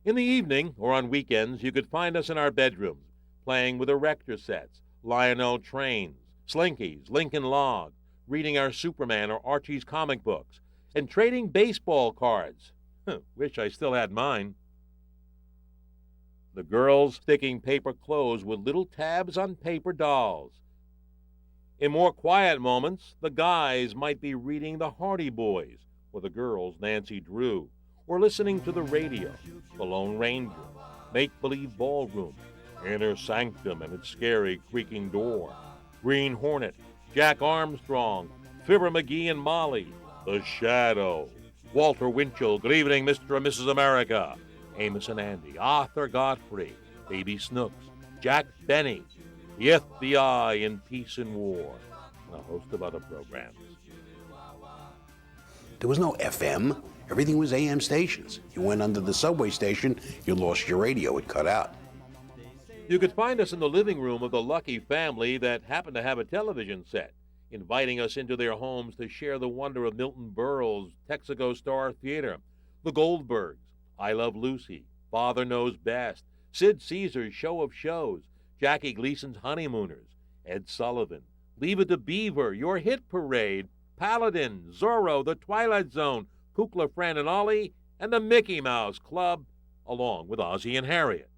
In the evening or on weekends, you could find us in our bedrooms, playing with erector sets, Lionel trains, Slinkies, Lincoln Log, reading our Superman or Archie's comic books, and trading baseball cards. Wish I still had mine. The girls sticking paper clothes with little tabs on paper dolls. In more quiet moments, the guys might be reading the Hardy Boys, or the girls Nancy Drew, or listening to the radio, The Lone Ranger, Make-Believe Ballroom, Inner Sanctum and its scary creaking door, Green Hornet, Jack Armstrong, Fibber McGee and Molly, The Shadow, Walter Winchell, Good Evening, Mr. and Mrs. America, Amos and Andy, Arthur Godfrey, Baby Snooks, Jack Benny, the FBI in Peace and War, and a host of other programs. There was no FM. Everything was AM stations. You went under the subway station, you lost your radio. It cut out. You could find us in the living room of the lucky family that happened to have a television set, inviting us into their homes to share the wonder of Milton Berle's Texaco Star Theater, the Goldbergs, I Love Lucy, Father Knows Best, Sid Caesar's Show of Shows, Jackie Gleason's Honeymooners, Ed Sullivan, Leave It to Beaver, Your Hit Parade, Paladin, Zorro, The Twilight Zone, Kukla, Fran and Ollie, and the Mickey Mouse Club, along with Ozzie and Harriet.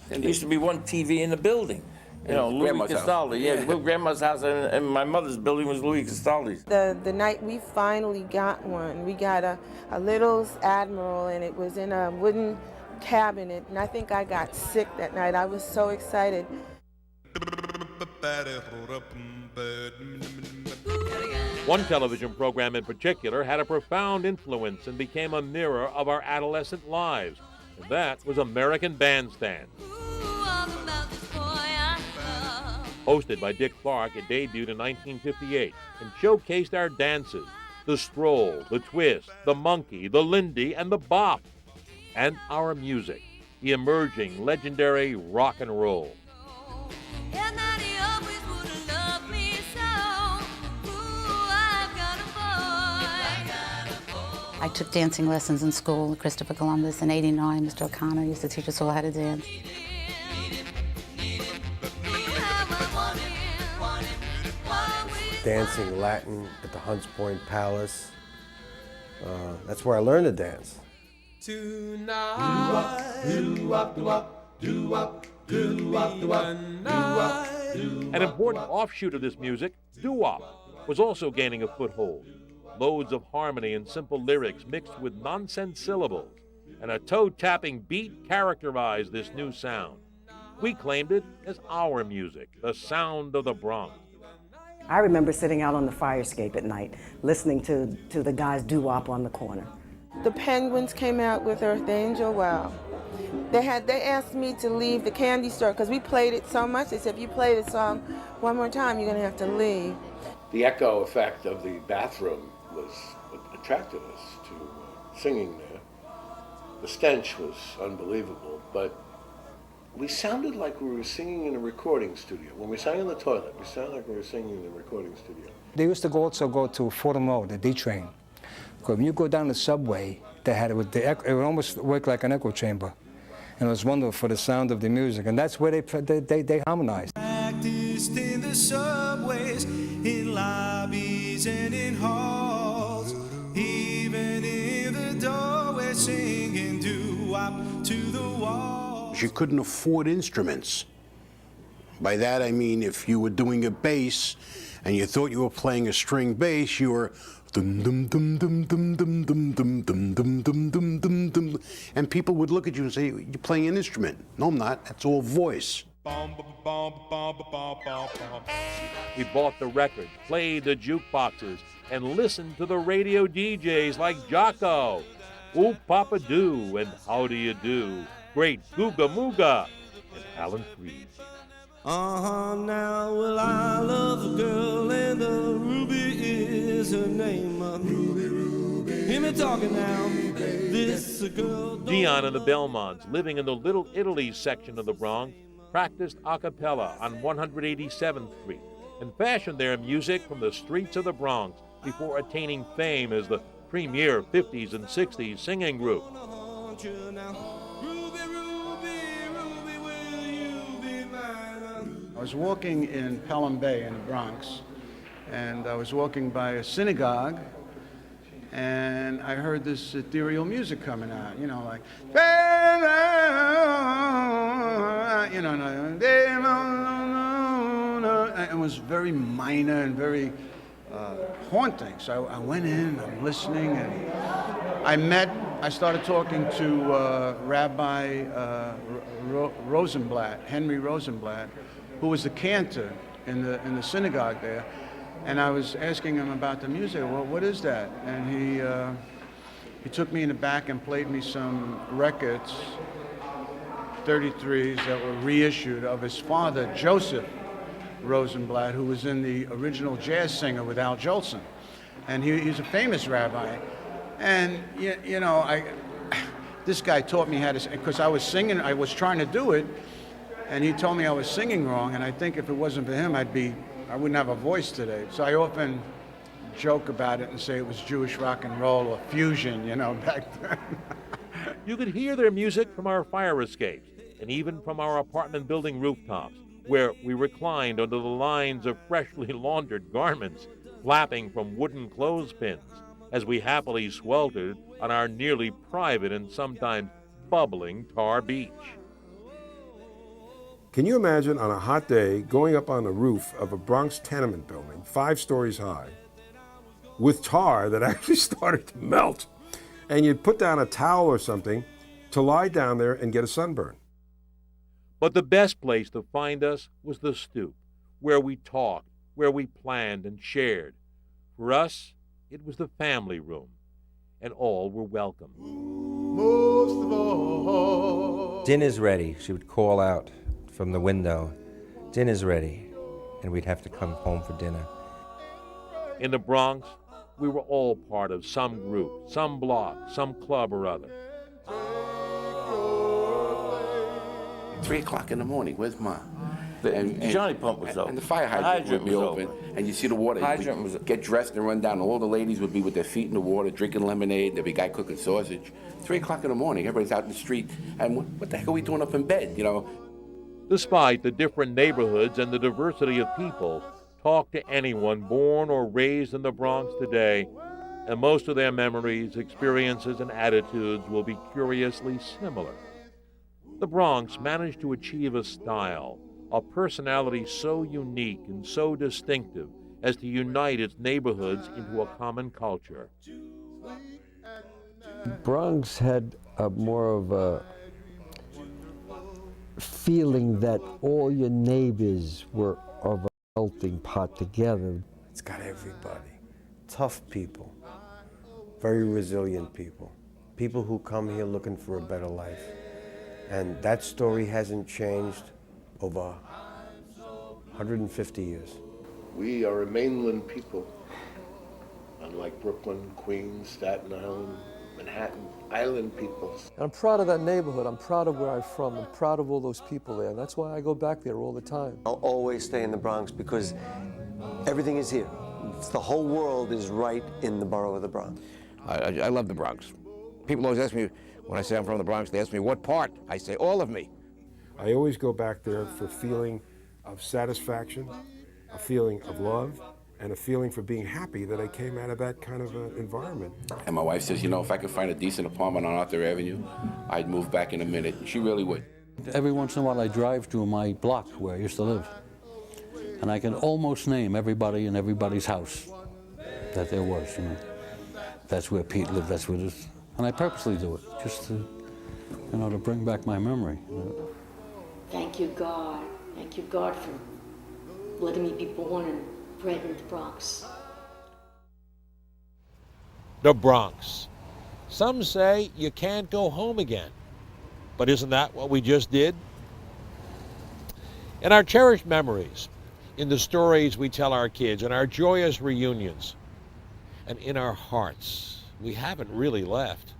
There used to be one TV in the building. You know, Louis Castaldi. Yeah, Grandma's house and my mother's building was Louis Castaldi's. The night we finally got one, we got a little Admiral, and it was in a wooden cabinet, and I think I got sick that night. I was so excited. One television program in particular had a profound influence and became a mirror of our adolescent lives, and that was American Bandstand. Hosted by Dick Clark, it debuted in 1958 and showcased our dances, the stroll, the twist, the monkey, the Lindy, and the bop, and our music, the emerging legendary rock and roll. I took dancing lessons in school at Christopher Columbus in '89. Mr. O'Connor used to teach us all how to dance. Dancing Latin at the Hunts Point Palace. That's where I learned to dance. An important offshoot of this music, doo-wop, was also gaining a foothold. Loads of harmony and simple lyrics mixed with nonsense syllables, and a toe-tapping beat characterized this new sound. We claimed it as our music, the sound of the Bronx. I remember sitting out on the fire escape at night, listening to the guys doo-wop on the corner. The Penguins came out with Earth Angel. Wow. They asked me to leave the candy store because we played it so much. They said, if you play the song one more time, you're going to have to leave. The echo effect of the bathroom was what attracted us to singing there. The stench was unbelievable, but we sounded like we were singing in a recording studio. When we sang in the toilet, we sounded like we were singing in a recording studio. They used to also go to Fordham Road, the D train. Because when you go down the subway, they had it would almost work like an echo chamber. And it was wonderful for the sound of the music. And that's where they harmonized. Practiced in the subways, in lobbies and in halls, even in the doorway, singing doo-wop to the wall. You couldn't afford instruments. By that I mean if you were doing a bass and you thought you were playing a string bass, you were dum dum dum dum dum dum dum dum dum dum dum dum dum dum, and people would look at you and say, "You're playing an instrument." No, I'm not. That's all voice. We bought the records, played the jukeboxes, and listened to the radio DJs like Jocko, Oop Papa Doo, and How Do You Do, Great Googa Mooga, and Alan Freed. Now, well, I love a girl, and the Ruby is her name. Ruby, hear me talking now. This girl. Dion and the Belmonts, living in the Little Italy section of the Bronx, practiced a cappella on 187th Street and fashioned their music from the streets of the Bronx before attaining fame as the premier 50s and 60s singing group. I was walking in Pelham Bay in the Bronx, and I was walking by a synagogue, and I heard this ethereal music coming out, like, it was very minor and very haunting. So I went in, I'm listening, and I started talking to Rabbi Rosenblatt, Henry Rosenblatt, who was the cantor in the synagogue there, and I was asking him about the music. Well, what is that? And he took me in the back and played me some records, 33s that were reissued of his father, Joseph Rosenblatt, who was in the original Jazz Singer with Al Jolson, and he's a famous rabbi. And this guy taught me how to, because I was singing, I was trying to do it. And he told me I was singing wrong, and I think if it wasn't for him, I wouldn't have a voice today. So I often joke about it and say it was Jewish rock and roll or fusion, back then. You could hear their music from our fire escapes and even from our apartment building rooftops, where we reclined under the lines of freshly laundered garments flapping from wooden clothespins as we happily sweltered on our nearly private and sometimes bubbling tar beach. Can you imagine on a hot day going up on the roof of a Bronx tenement building, 5 stories high, with tar that actually started to melt, and you'd put down a towel or something to lie down there and get a sunburn? But the best place to find us was the Stoop, where we talked, where we planned and shared. For us, it was the family room, and all were welcome. Most of all. Dinner's ready, she would call out from the window. Dinner's ready, and we'd have to come home for dinner. In the Bronx, we were all part of some group, some block, some club or other. 3 o'clock in the morning, where's Mom? And Johnny Pump was open. And the fire hydrant would be was open. And you see the water. Hydrant was get dressed and run down. All the ladies would be with their feet in the water, drinking lemonade. There'd be a guy cooking sausage. 3 o'clock in the morning, everybody's out in the street. And what the heck are we doing up in bed, you know? Despite the different neighborhoods and the diversity of people, talk to anyone born or raised in the Bronx today, and most of their memories, experiences, and attitudes will be curiously similar. The Bronx managed to achieve a style, a personality so unique and so distinctive as to unite its neighborhoods into a common culture. Bronx had more of a feeling that all your neighbors were of a melting pot together. It's got everybody. Tough people, very resilient people, people who come here looking for a better life. And that story hasn't changed over 150 years. We are a mainland people, unlike Brooklyn, Queens, Staten Island, Manhattan, island people. And I'm proud of that neighborhood. I'm proud of where I'm from. I'm proud of all those people there. And that's why I go back there all the time. I'll always stay in the Bronx because everything is here. The whole world is right in the borough of the Bronx. I love the Bronx. People always ask me, when I say I'm from the Bronx, they ask me, what part? I say, all of me. I always go back there for a feeling of satisfaction, a feeling of love, and a feeling for being happy that I came out of that kind of environment. And my wife says, you know, if I could find a decent apartment on Arthur Avenue, I'd move back in a minute. She really would. Every once in a while I drive through my block where I used to live, and I can almost name everybody in everybody's house that there was, you know. That's where Pete lived, that's where this, and I purposely do it, just to, you know, to bring back my memory. Thank you, God. Thank you, God, for letting me be born and bred in the Bronx. The Bronx. Some say you can't go home again. But isn't that what we just did? In our cherished memories, in the stories we tell our kids, in our joyous reunions, and in our hearts, we haven't really left.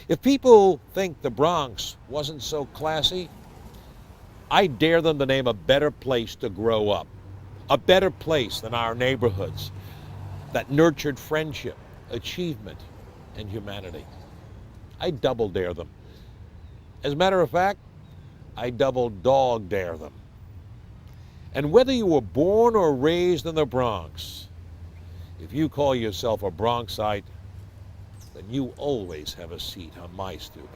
If people think the Bronx wasn't so classy, I dare them to name a better place to grow up, a better place than our neighborhoods that nurtured friendship, achievement, and humanity. I double dare them. As a matter of fact, I double dog dare them. And whether you were born or raised in the Bronx, if you call yourself a Bronxite, then you always have a seat on my stoop.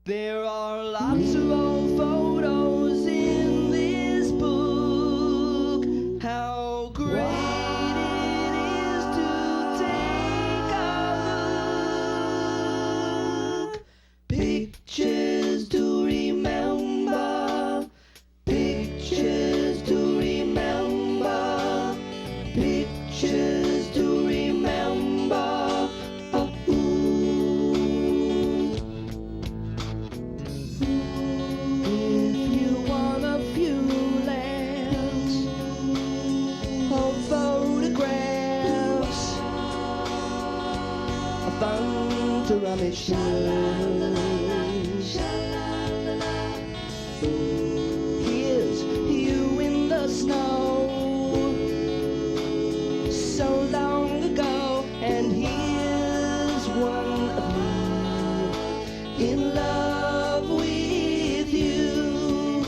There are lots of old photos in this book. How great it is to take a look. Pictures to remember. Pictures to remember. Pictures to remember. Here's you in the snow, so long ago, and here's one of me in love with you.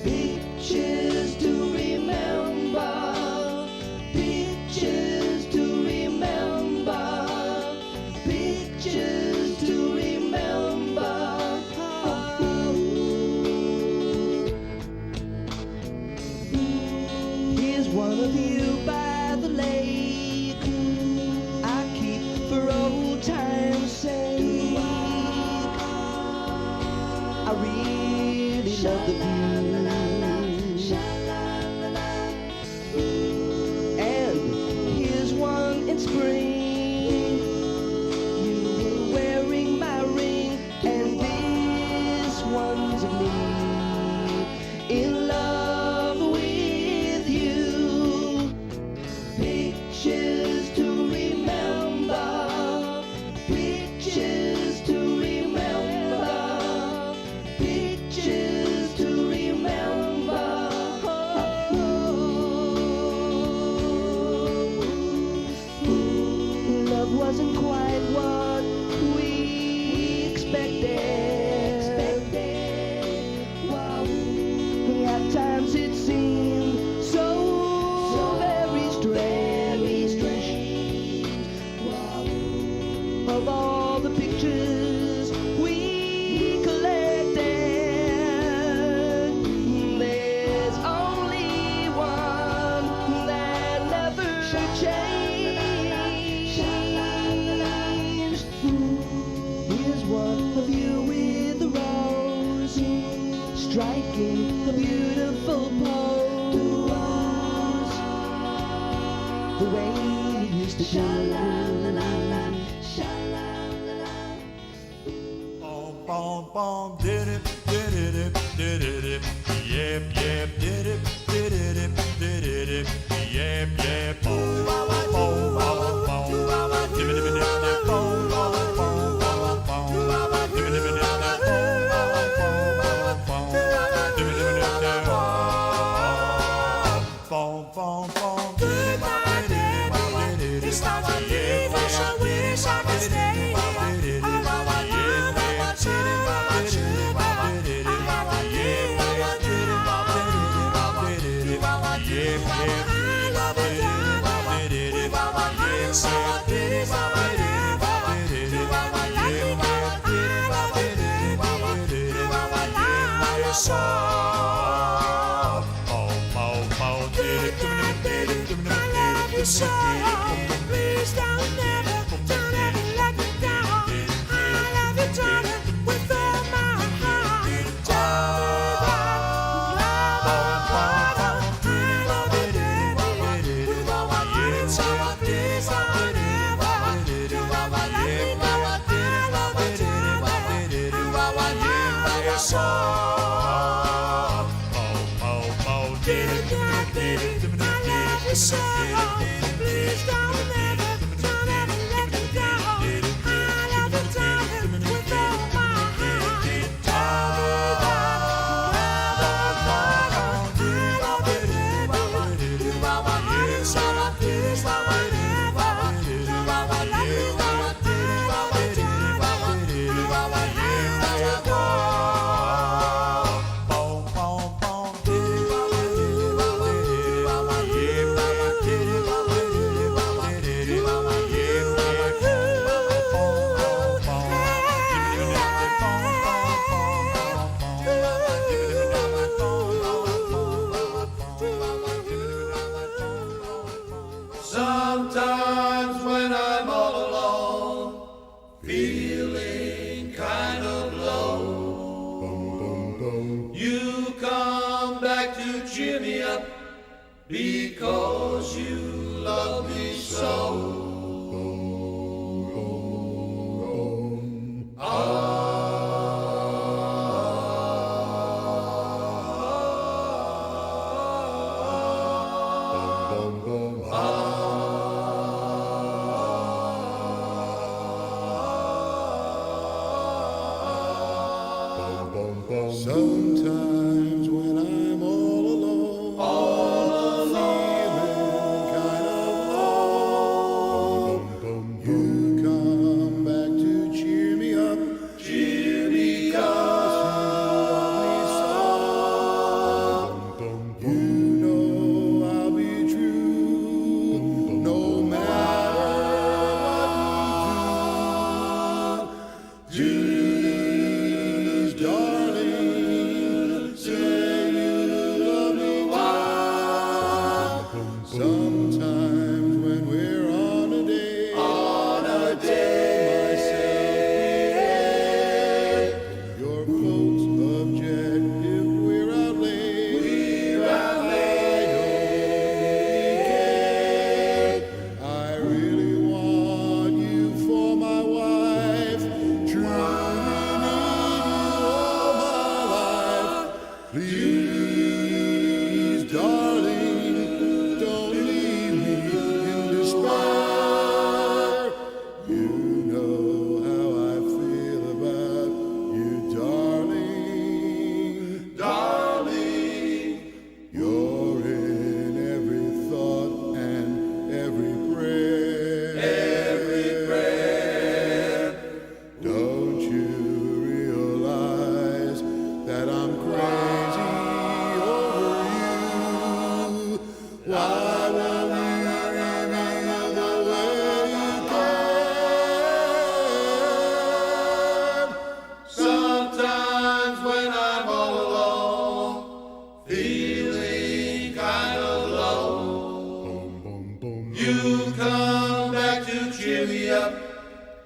Pictures to remember, pictures to remember, pictures to remember. Here's one of you by the lake, I keep for old time's sake. I really love the view. bom, did it, did it, did it, yep, yep, did it, did it, did it, yep, yep, boom, boom, boom, boom, dip it, dip it, dip, boom, boom, boom, boom, dip it, dip it, dip, boom, boom, dip it, dip it, dip, boom, boom, boom, goodbye, baby. It's time to leave us. I wish I could stay here. Please don't ever let me down. I love you, darling, with all my heart. Tell me that I love you, baby, with all my heart and soul. Please don't ever let me down. I love you, darling, with all my heart and soul. So please don't ever let me down. I love you, darling, with all my heart. Tell me that I love you, baby, with all my heart and soul. Please don't ever let me down. I love you, darling, with all my heart and soul. Sometimes when I'm all alone, feeling kind of low, you come back to cheer me up because you love me so. Sometimes when I'm all alone, feeling kind of low, you come back to cheer me up, because you love me so. You know I'll be true, no matter what you do. Darling, say you love me too. Sometimes when we're on a date, myself behave. Your close objective, we're out late. I really want you for my wife. Please, darling, don't leave me in despair. You know how I feel about you, darling. Darling, you're in every thought and every prayer. Every prayer. Don't you realize that I'm crazy over you? Why won't you leave me the way you can? Sometimes when I'm all alone, feeling kind of low, you come back to cheer me up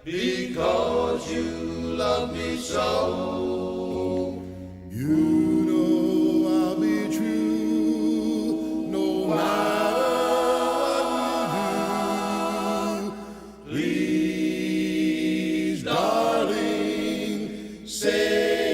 because you love me so. You know I'll be true, no matter what you do. Please, darling, say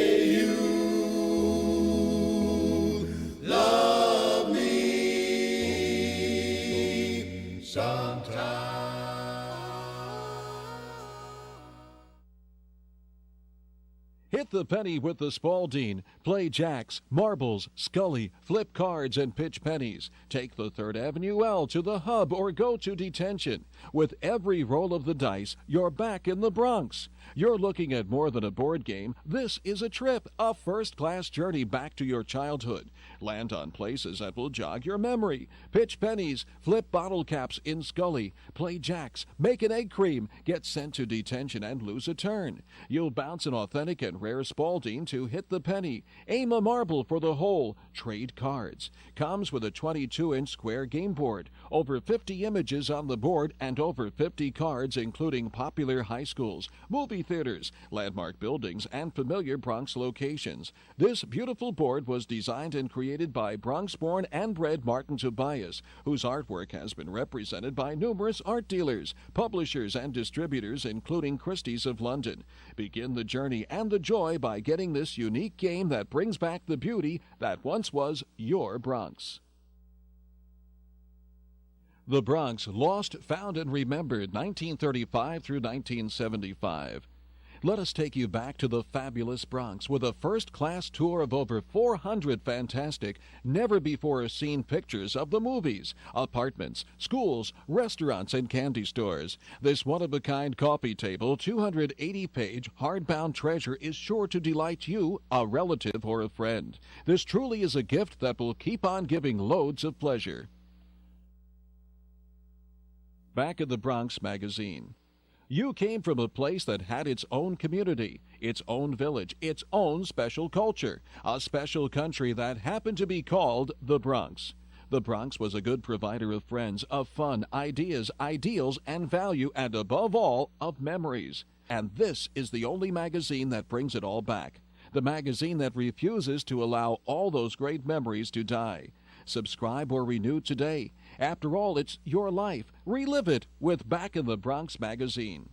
Hit the penny with the Spalding. Play jacks, marbles, scully, flip cards, and pitch pennies. Take the 3rd Avenue L to the hub or go to detention. With every roll of the dice, you're back in the Bronx. You're looking at more than a board game. This is a trip, a first-class journey back to your childhood. Land on places that will jog your memory. Pitch pennies, flip bottle caps in Scully, play jacks, make an egg cream, get sent to detention and lose a turn. You'll bounce an authentic and rare Spalding to hit the penny, aim a marble for the hole, trade cards. Comes with a 22-inch square game board, over 50 images on the board, and over 50 cards including popular high schools, movie theaters, landmark buildings, and familiar Bronx locations. This beautiful board was designed and created by Bronx-born and bred Martin Tobias, whose artwork has been represented by numerous art dealers, publishers, and distributors, including Christie's of London. Begin the journey and the joy by getting this unique game that brings back the beauty that once was your Bronx. The Bronx, lost, found, and remembered 1935 through 1975. Let us take you back to the fabulous Bronx with a first-class tour of over 400 fantastic, never-before-seen pictures of the movies, apartments, schools, restaurants, and candy stores. This one-of-a-kind coffee table, 280-page, hardbound treasure is sure to delight you, a relative, or a friend. This truly is a gift that will keep on giving loads of pleasure. Back in the Bronx magazine. You came from a place that had its own community, its own village, its own special culture, a special country that happened to be called the Bronx. The Bronx was a good provider of friends, of fun, ideas, ideals, and value, and above all, of memories. And this is the only magazine that brings it all back. The magazine that refuses to allow all those great memories to die. Subscribe or renew today. After all, it's your life. Relive it with Back in the Bronx magazine.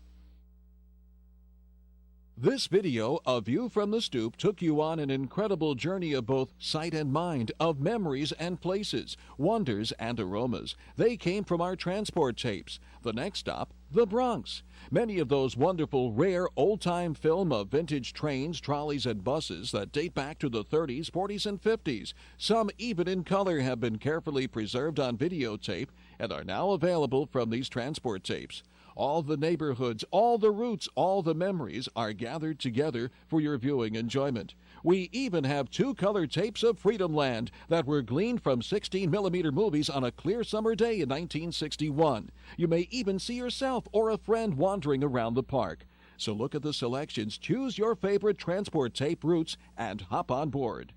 This video, A View from the Stoop, took you on an incredible journey of both sight and mind, of memories and places, wonders and aromas. They came from our transport tapes. The next stop, the Bronx. Many of those wonderful, rare, old-time film of vintage trains, trolleys, and buses that date back to the 30s, 40s, and 50s. Some even in color have been carefully preserved on videotape and are now available from these transport tapes. All the neighborhoods, all the routes, all the memories are gathered together for your viewing enjoyment. We even have 2 color tapes of Freedom Land that were gleaned from 16mm movies on a clear summer day in 1961. You may even see yourself or a friend wandering around the park. So look at the selections, choose your favorite transport tape routes, and hop on board.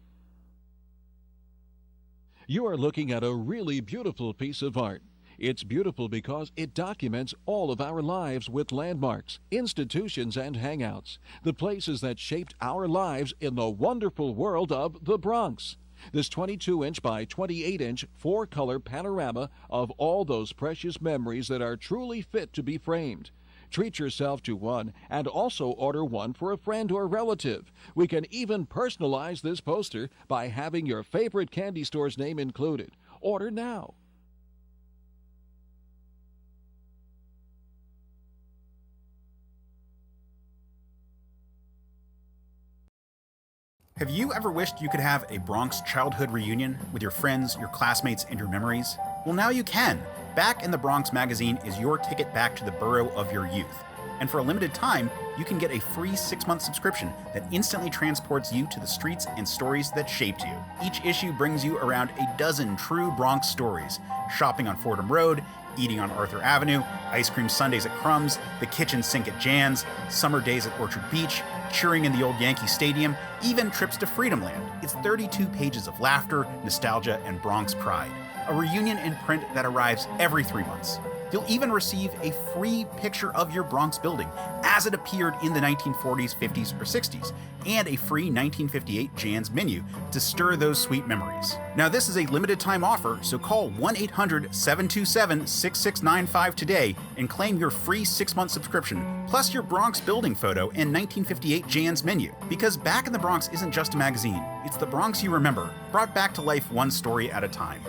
You are looking at a really beautiful piece of art. It's beautiful because it documents all of our lives with landmarks, institutions, and hangouts, the places that shaped our lives in the wonderful world of the Bronx. This 22-inch by 28-inch 4-color panorama of all those precious memories that are truly fit to be framed. Treat yourself to one and also order one for a friend or relative. We can even personalize this poster by having your favorite candy store's name included. Order now. Have you ever wished you could have a Bronx childhood reunion with your friends, your classmates, and your memories? Well, now you can. Back in the Bronx magazine is your ticket back to the borough of your youth. And for a limited time, you can get a free 6-month subscription that instantly transports you to the streets and stories that shaped you. Each issue brings you around a dozen true Bronx stories. Shopping on Fordham Road, eating on Arthur Avenue, ice cream sundaes at Crumb's, the kitchen sink at Jan's, summer days at Orchard Beach, cheering in the old Yankee Stadium, even trips to Freedom Land. It's 32 pages of laughter, nostalgia, and Bronx pride. A reunion in print that arrives every 3 months. You'll even receive a free picture of your Bronx building as it appeared in the 1940s, 50s, or 60s, and a free 1958 Jan's menu to stir those sweet memories. Now, this is a limited time offer, so call 1-800-727-6695 today and claim your free 6-month subscription, plus your Bronx building photo and 1958 Jan's menu. Because Back in the Bronx isn't just a magazine, it's the Bronx you remember, brought back to life one story at a time.